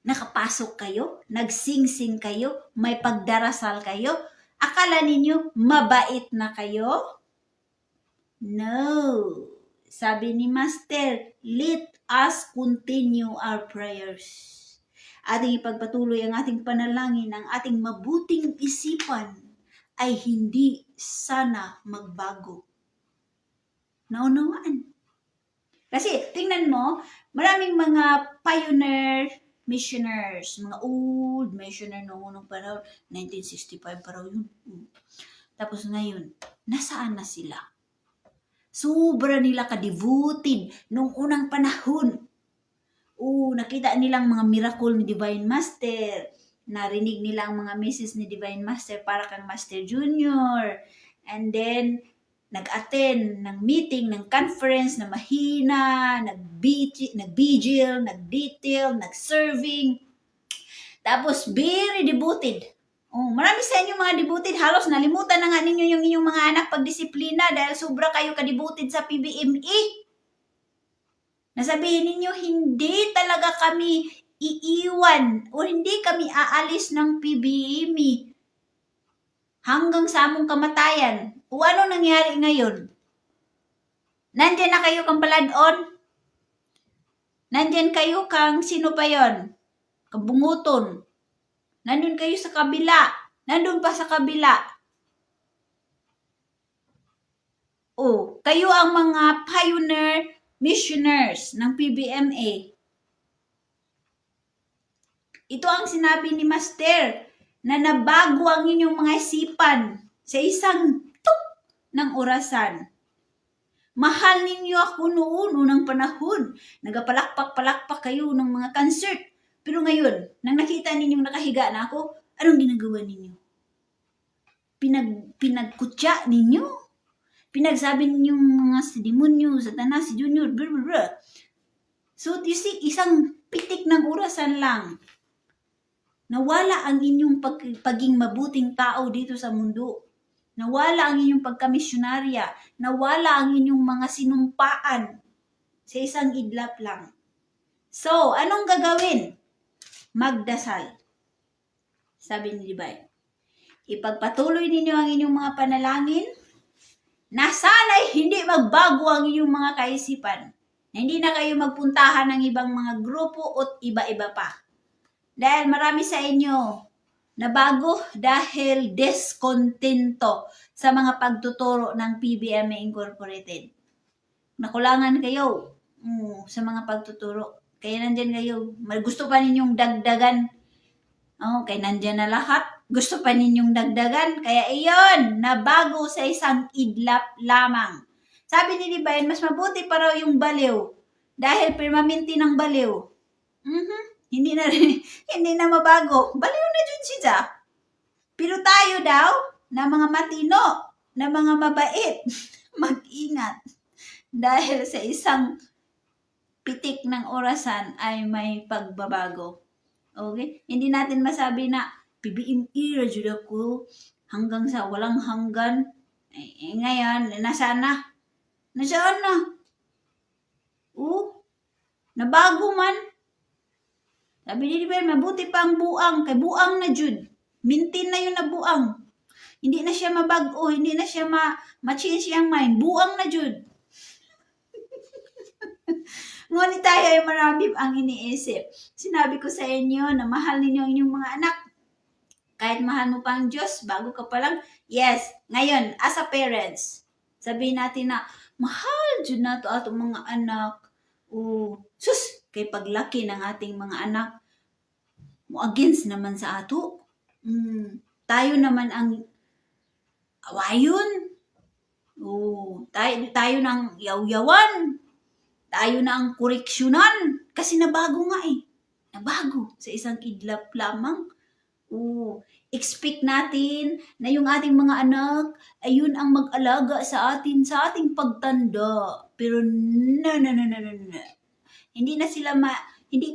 Nakapasok kayo, nagsingsing kayo, may pagdarasal kayo. Akala ninyo mabait na kayo? No. Sabi ni Master, let us continue our prayers. Ating ipagpatuloy ang ating panalangin, ang ating mabuting isipan ay hindi sana magbago. Naunawaan. Kasi tingnan mo, maraming mga pioneer missioners, mga old missionary noong unang panahon, 1965 pa raw yun. Tapos ngayon, nasaan na sila? Sobra nila ka-devoted noong unang panahon. Nakita nilang mga miracle ni Divine Master. Narinig nila ang mga messages ni Divine Master para kang Master Junior. And then, nag-attend ng meeting, ng conference na mahina, nag-vigil, nag-detail, nag-serving. Tapos, very devoted. Marami sa inyo mga devoted, halos nalimutan na nga ninyo yung inyong mga anak pagdisiplina dahil sobra kayo ka-devoted sa PBMA. Nasabihin ninyo, hindi talaga kami iiwan o hindi kami aalis ng PBMA hanggang sa among kamatayan. Ano nangyari ngayon? Nandyan na kayo kang Baladon? Nandyan kayo kang sino pa yon? Kabunguton. Nandun kayo sa kabila. Nandun pa sa kabila. Kayo ang mga pioneer missioners ng PBMA. Ito ang sinabi ni Master na nabago ang inyong mga isipan sa isang tuk ng orasan. Mahal ninyo ako noon, unang panahon. Nagapalakpak-palakpak kayo ng mga concert. Pero ngayon, nang nakita ninyong nakahiga na ako, anong ginagawa ninyo? Pinagkutya ninyo? Pinagsabi ninyong mga si demonyo, Satanas, si Junior, blah, blah, blah. So, you see, isang pitik ng orasan lang. Nawala ang inyong pagiging mabuting tao dito sa mundo. Nawala ang inyong pagkamisyonarya. Nawala ang inyong mga sinumpaan sa isang idlap lang. So, anong gagawin? Magdasal. Sabi ni Divine. Ipagpatuloy ninyo ang inyong mga panalangin na sana'y hindi magbago ang inyong mga kaisipan. Na hindi na kayo magpuntahan ng ibang mga grupo at iba-iba pa. Dahil marami sa inyo na bago dahil deskontento sa mga pagtuturo ng PBMA Incorporated. Nakulangan kayo sa mga pagtuturo. Kaya nandyan kayo. Gusto pa ninyong dagdagan. Kaya nandyan na lahat. Gusto pa ninyong dagdagan. Kaya iyon, nabago sa isang idlap lamang. Sabi ni Divine, mas mabuti pa raw yung baliw. Dahil permanente ng baliw. Hindi na mabago. Baliw na dyan siya. Pero tayo daw, na mga matino, na mga mabait, mag-ingat. Dahil sa isang pitik ng orasan ay may pagbabago. Okay? Hindi natin masabi na PBMA, radyo ako, hanggang sa walang hanggan. Ngayon, nasaan na? Nasaan na? Nabago man. Sabi ni Divine, mabuti pa ang buang. Kay buang na jud. Mintin na yun na buang. Hindi na siya mabago. Hindi na siya ma-change yung mind. Buang na jud. Ngunit tayo ay marami ang iniisip. Sinabi ko sa inyo na mahal ninyo ang inyong mga anak. Kahit mahal mo pa ang Diyos, bago ka pa lang. Yes, ngayon, as a parents, Sabihin natin na, mahal dyan na to atong mga anak. Sus, kay paglaki ng ating mga anak, mo against naman sa ato. Tayo naman ang awayon. Tayo ng yaw-yawan. Tayo na ang koreksyonan. Kasi nabago nga eh. Nabago sa isang kidlap lamang. Expect natin na yung ating mga anak ayun ang mag-alaga sa atin sa ating pagtanda. Pero no. Hindi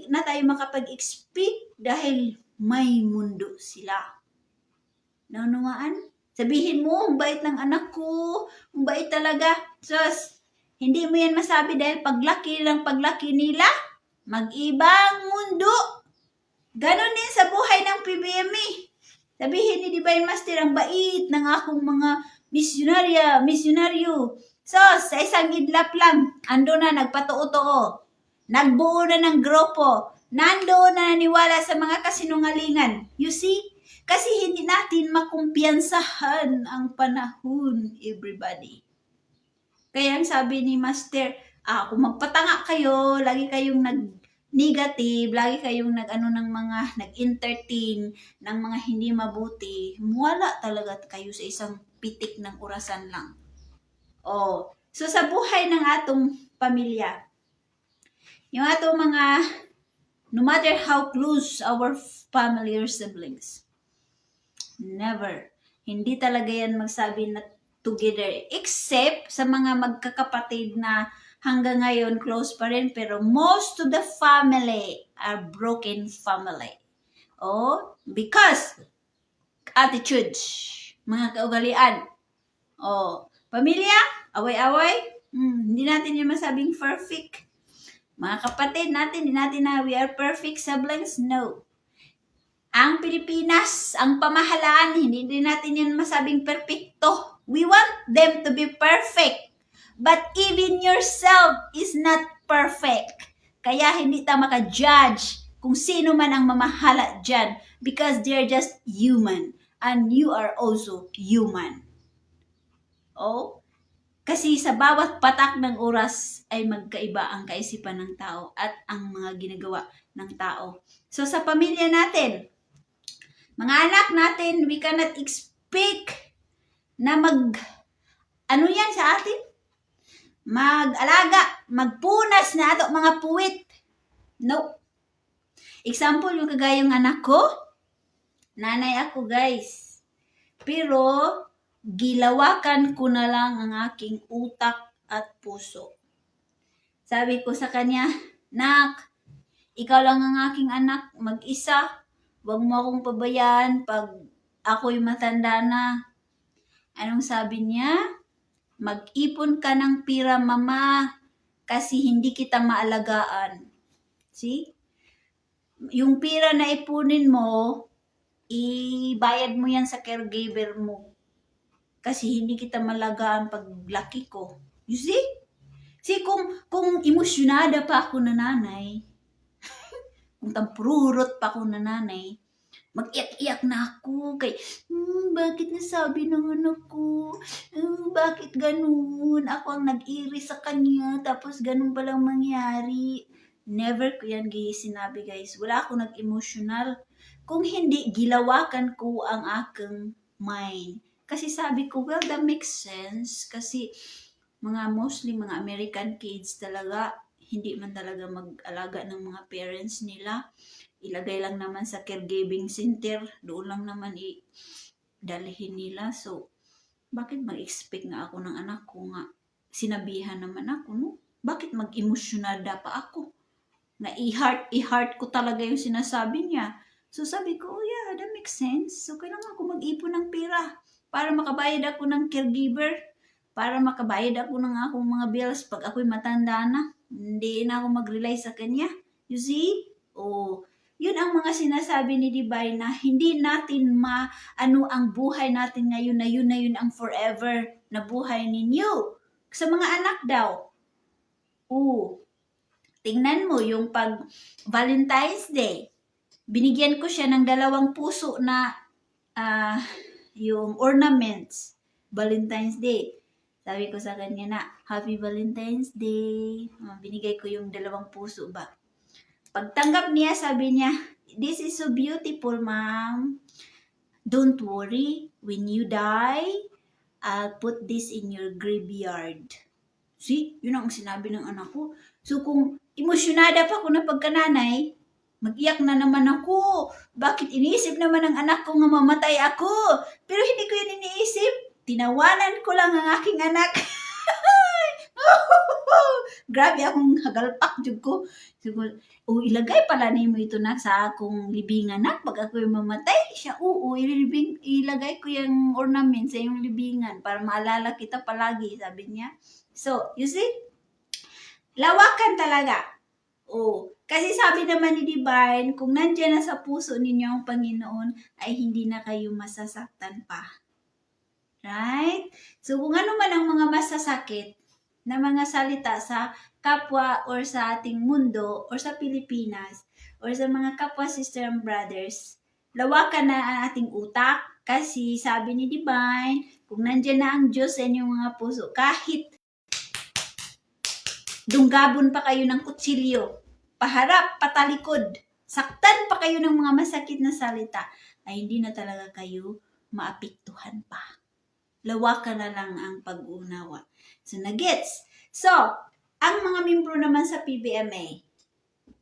na tayo makapag-expect dahil may mundo sila. Naunawaan? Sabihin mo, ang bait ng anak ko, ang bait talaga. Sus, hindi mo yan masabi dahil paglaki nila, mag-ibang mundo. Ganon din sa buhay ng PBME. Sabihin ni Divine Master, ang bait ng akong mga misyonaryo. So, sa isang idlap lang, ando na nagpatuo-tuo. Nagbuo na ng grupo. Nandoon na naniwala sa mga kasinungalingan. You see? Kasi hindi natin makumpiyansahan ang panahon, everybody. Kaya ang sabi ni Master, kung magpatanga kayo, lagi kayong negative, lagi kayong nag-entertain ng mga hindi mabuti, wala talaga kayo sa isang pitik ng orasan lang. So sa buhay ng atong pamilya, yung atong mga, no matter how close our family or siblings, never, hindi talaga yan magsabi na together, except sa mga magkakapatid na hanggang ngayon close pa rin, pero most of the family are broken family. Because attitudes, mga kaugalian. Pamilya, away-away, hindi natin yung masabing perfect. Mga kapatid natin, hindi natin na we are perfect siblings, no. Ang Pilipinas, ang pamahalaan, hindi din natin yan masabing perfecto. We want them to be perfect. But even yourself is not perfect. Kaya hindi tayo maka-judge kung sino man ang mamahala dyan. Because they're just human. And you are also human. Kasi sa bawat patak ng oras ay magkaiba ang kaisipan ng tao at ang mga ginagawa ng tao. So sa pamilya natin, mga anak natin, we cannot expect na yan sa atin? Mag-alaga, magpunas na ato mga puwit. No. Example, yung kagayong anak ko, nanay ako guys. Pero, gilawakan ko na lang ang aking utak at puso. Sabi ko sa kanya, Nak, ikaw lang ang aking anak, mag-isa. Huwag mo akong pabayaan pag ako'y matanda na. Anong sabi niya? Mag-ipon ka ng pira, mama, kasi hindi kita maalagaan. See? Yung pira na ipunin mo, ibayad mo yan sa caregiver mo. Kasi hindi kita malagaan pag laki ko. You see? See, kung emosyonada pa ako na nanay, kung tampururot pa ako na nanay, mag-iyak-iyak na ako kay, bakit nasabi ng anak ko? Bakit ganun? Ako ang nag-iri sa kanya, tapos ganun palang mangyari. Never ko yan sinabi guys. Wala ako nag-emotional. Kung hindi, gilawakan ko ang aking mind. Kasi sabi ko, well, that makes sense. Kasi mostly mga American kids talaga, hindi man talaga mag-alaga ng mga parents nila. Ilagay lang naman sa caregiving center, doon lang naman dalhin nila. So, bakit mag-expect nga ako ng anak ko nga? Sinabihan naman ako, no? Bakit mag-emosyonada pa ako? Na i-heart ko talaga yung sinasabi niya. So, sabi ko, yeah, that makes sense. So, kailangan ako mag-ipon ng pera para makabayad ako ng caregiver, para makabayad ako ng akong mga bills pag ako'y matanda na. Hindi na ako mag-rely sa kanya. You see? Yun ang mga sinasabi ni Divine na hindi natin ang buhay natin ngayon na yun ang forever na buhay ninyo. Sa mga anak daw. Tingnan mo yung pag Valentine's Day. Binigyan ko siya ng 2 puso na yung ornaments. Valentine's Day. Sabi ko sa kanya na, Happy Valentine's Day. Binigay ko yung 2 puso ba. Pagtanggap niya, sabi niya, This is so beautiful, ma'am. Don't worry, when you die, I'll put this in your graveyard. See, yun ang sinabi ng anak ko. So kung emosyonada pa ako na pagkananay, mag-iyak na naman ako. Bakit iniisip naman ng anak ko nga mamatay ako? Pero hindi ko yun iniisip. Tinawanan ko lang ang aking anak. Grabe akong hagalpak jud ko. Siguro, ilagay pala nimo ito na sa akong libingan na pag ako mamatay. Siya, ilagay ko yung ornament sa iyong libingan para maalala kita palagi, sabi niya. So, you see? Lawakan talaga. Kasi sabi naman ni Divine, kung nandiyan na sa puso ninyo ang Panginoon, ay hindi na kayo masasaktan pa. Right? So, kung ano man ang mga masasakit na mga salita sa kapwa or sa ating mundo or sa Pilipinas or sa mga kapwa sister and brothers, lawakan na ang ating utak kasi sabi ni Divine, kung nandiyan na ang Diyos sa inyong mga puso, kahit dunggabon pa kayo ng kutsilyo, paharap, patalikod, saktan pa kayo ng mga masakit na salita, ay hindi na talaga kayo maapektuhan pa. Lawakan na lang ang pag-unawa. So, nagets. So, ang mga membro naman sa PBMA,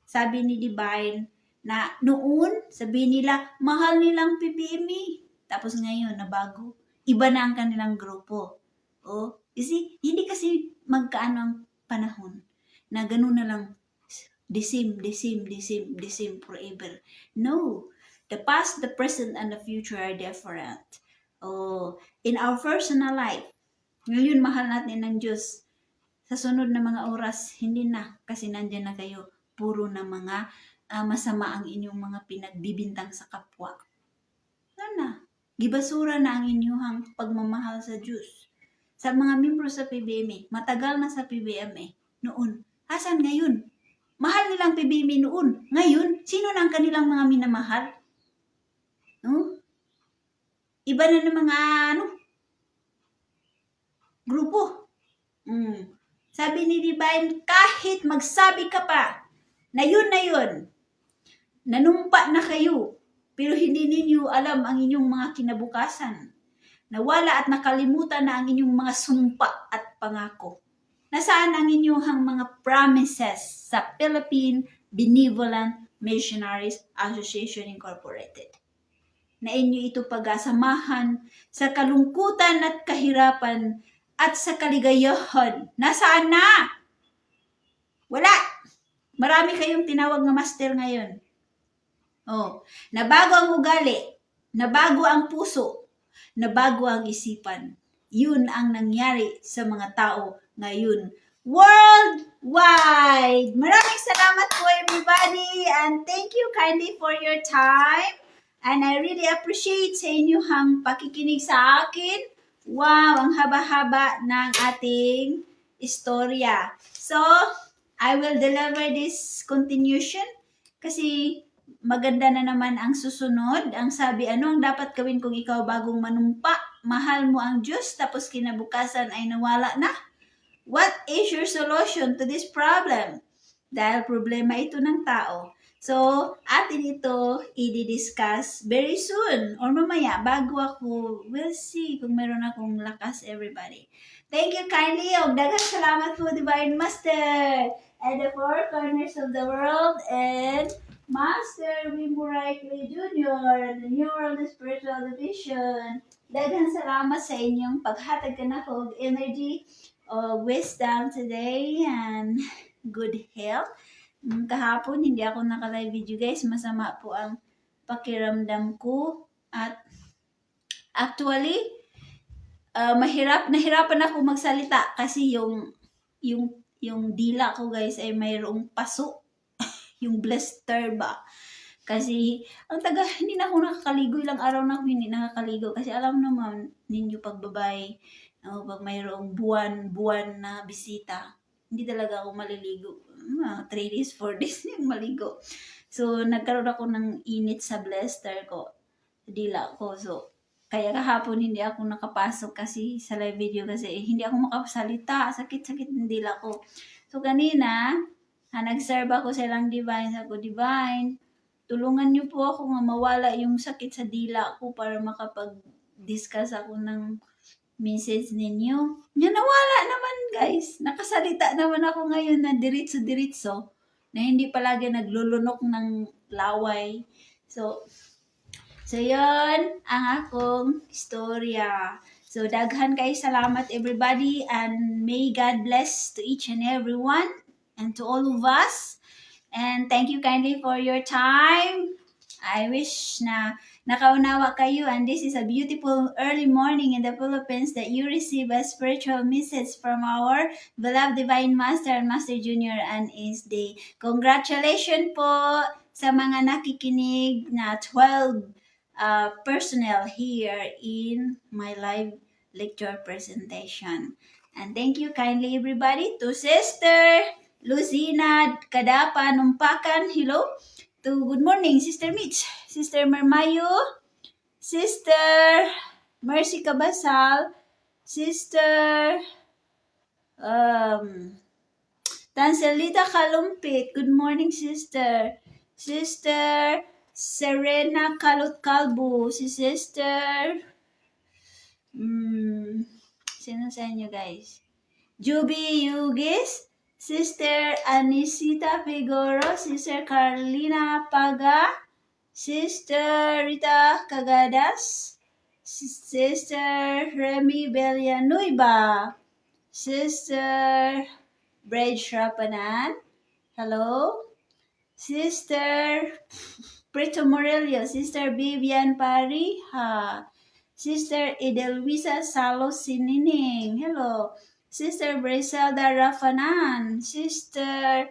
sabi ni Divine na noon, sabi nila, mahal nilang PBMA. Tapos ngayon, nabago. Iba na ang kanilang grupo. You see, hindi kasi magkaano ang panahon na ganun na lang, the same forever. No. The past, the present, and the future are different. In our personal life, ngayon mahal natin ng Diyos. Sa sunod na mga oras, hindi na. Kasi nandyan na kayo, puro na mga masama ang inyong mga pinagbibintang sa kapwa. Na. Gibasura na ang inyong pagmamahal sa Diyos. Sa mga membro sa PBMA, matagal na sa PBMA, noon. Asan ngayon? Mahal nilang PBMA noon. Ngayon, sino na ang kanilang mga minamahal? No? Iba na ng mga grupo. Sabi ni Divine, kahit magsabi ka pa na yun, nanumpa na kayo, pero hindi ninyo alam ang inyong mga kinabukasan. Nawala at nakalimutan na ang inyong mga sumpa at pangako. Nasaan ang inyong mga promises sa Philippine Benevolent Missionaries Association Incorporated? Na inyo ito pagsamahan sa kalungkutan at kahirapan at sa kaligayahan. Nasaan na? Wala. Marami kayong tinawag na master ngayon. Nabago ang ugali, nabago ang puso, nabago ang isipan. Yun ang nangyari sa mga tao ngayon. Worldwide! Maraming salamat po everybody and thank you kindly for your time. And I really appreciate sa inyong pakikinig sa akin. Wow, ang haba-haba ng ating istorya. So, I will deliver this continuation kasi maganda na naman ang susunod. Ang sabi, ano ang dapat gawin kung ikaw bagong manumpa? Mahal mo ang Diyos tapos kinabukasan ay nawala na? What is your solution to this problem? Dahil problema ito ng tao. So, atin ito i-discuss very soon or mamaya bago ako. We'll see kung meron akong lakas everybody. Thank you kindly. Daghang salamat po Divine Master and the four corners of the world and Master Wimburay Clay Jr. the New World Spiritual Division. Daghang salamat sa inyong paghatag ka na ko energy, wisdom today and good health. Kahapon, hindi ako naka-live video guys. Masama po ang pakiramdam ko. At actually, nahirapan ako magsalita kasi yung dila ko guys ay mayroong paso. Yung blister ba? Kasi, hindi na ako nakakaligo. Ilang araw na ako hindi nakakaligo. Kasi alam naman ninyo pag babae, pag mayroong buwan na bisita, hindi talaga ako maliligo. 3 days, 4 days yung maligo. So, nagkaroon ako ng init sa blister ko. Dila ko. So, Kaya kahapon hindi ako nakapasok kasi sa live video kasi hindi ako makasalita. Sakit-sakit ng dila ko. So kanina, nag-serve ako sa ilang Divine. Sabi ko, Divine, tulungan niyo po ako nga mawala yung sakit sa dila ko para makapag-discuss ako ng message ninyo. Yan, nawala naman guys. Nakasalita naman ako ngayon na diritso-diritso na hindi palagi naglulunok ng laway. So yun ang akong istorya. So daghan kay salamat everybody and may God bless to each and everyone and to all of us. And thank you kindly for your time. I wish na nakaunawa kayo and this is a beautiful early morning in the Philippines that you receive a spiritual message from our beloved Divine Master and Master Junior and his day. Congratulations po sa mga nakikinig na 12 personnel here in my live lecture presentation. And thank you kindly everybody to Sister Lucina Kadapa Numpakan. Hello. To good morning, Sister Mitch, Sister Mermayo, Sister Mercy Cabasal, Sister Tanselita Kalumpit. Good morning, Sister. Sister Serena Kalot Kalbo, si Sister sino sa inyo guys? Juby Yugis, Sister Anisita Figoro, Sister Carlina Paga, Sister Rita Cagadas, Sister Remy Villanueva, Sister Brej Rapanan, hello, Sister Prito Morelio, Sister Vivian Pariha, Sister Edelwisa Salo Sinining, hello, Sister Briselda Rafanan, Sister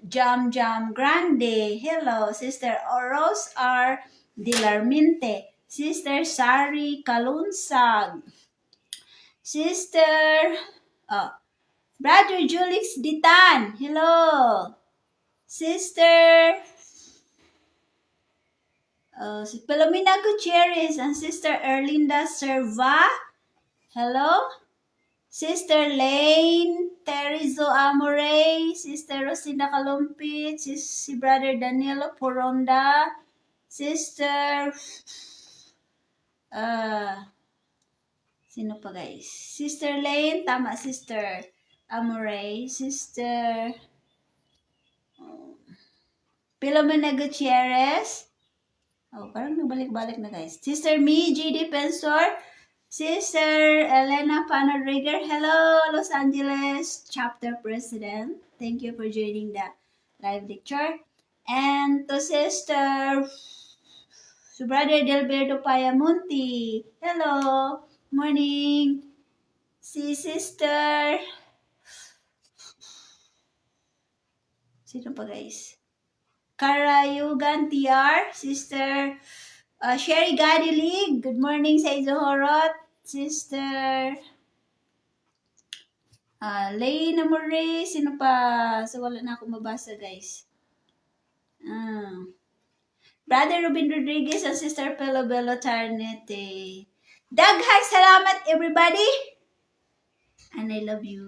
Jam Jam Grande, hello, Sister Oros R. Dilarminte, Sister Sari Kalunsag, Sister Brother Julix Ditan, hello, Sister Palomina Gutierrez and Sister Erlinda Serva, hello, Sister Lane Terizo Amore, Sister Rosinda Kalumpit, si Brother Danilo Poronda, Sister sino pa guys? Sister Lane, tama, Sister Amore, Sister Pilomena Gutierrez, parang nabalik-balik na guys. Sister Miji Defensor, Sister Elena Panodriger, hello, Los Angeles Chapter President. Thank you for joining the live lecture. And to Sister Brother Delberto Payamunti, hello, morning. Si Sister, sino pa guys? Karayugan TR, Sister Sherry Gadilig, good morning sa Izohorot, Sister Leyna Murray, sino pa? So wala na ako mabasa guys. Brother Ruben Rodriguez and Sister Pelobelo Tarnete. Daghang salamat everybody! And I love you.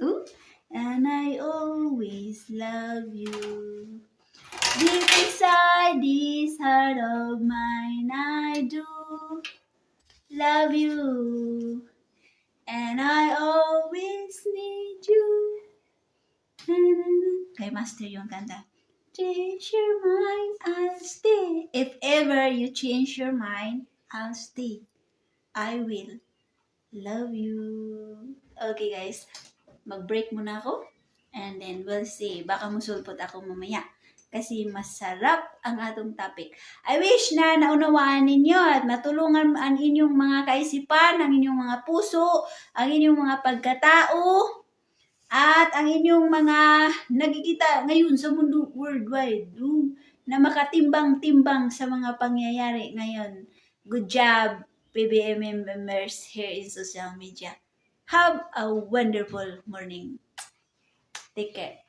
Ooh. And I always love you. Deep inside this heart of mine, I do love you. And I always need you. Kay Master yung kanta. Change your mind, I'll stay. If ever you change your mind, I'll stay. I will love you. Okay guys, mag-break muna ako. And then we'll see. Baka musulpot ako mamaya. Kasi masarap ang atong topic. I wish na naunawaan ninyo at matulungan ang inyong mga kaisipan, ang inyong mga puso, ang inyong mga pagkatao, at ang inyong mga nagkikita ngayon sa mundo worldwide na makatimbang-timbang sa mga pangyayari ngayon. Good job, PBMM members here in social media. Have a wonderful morning. Take care.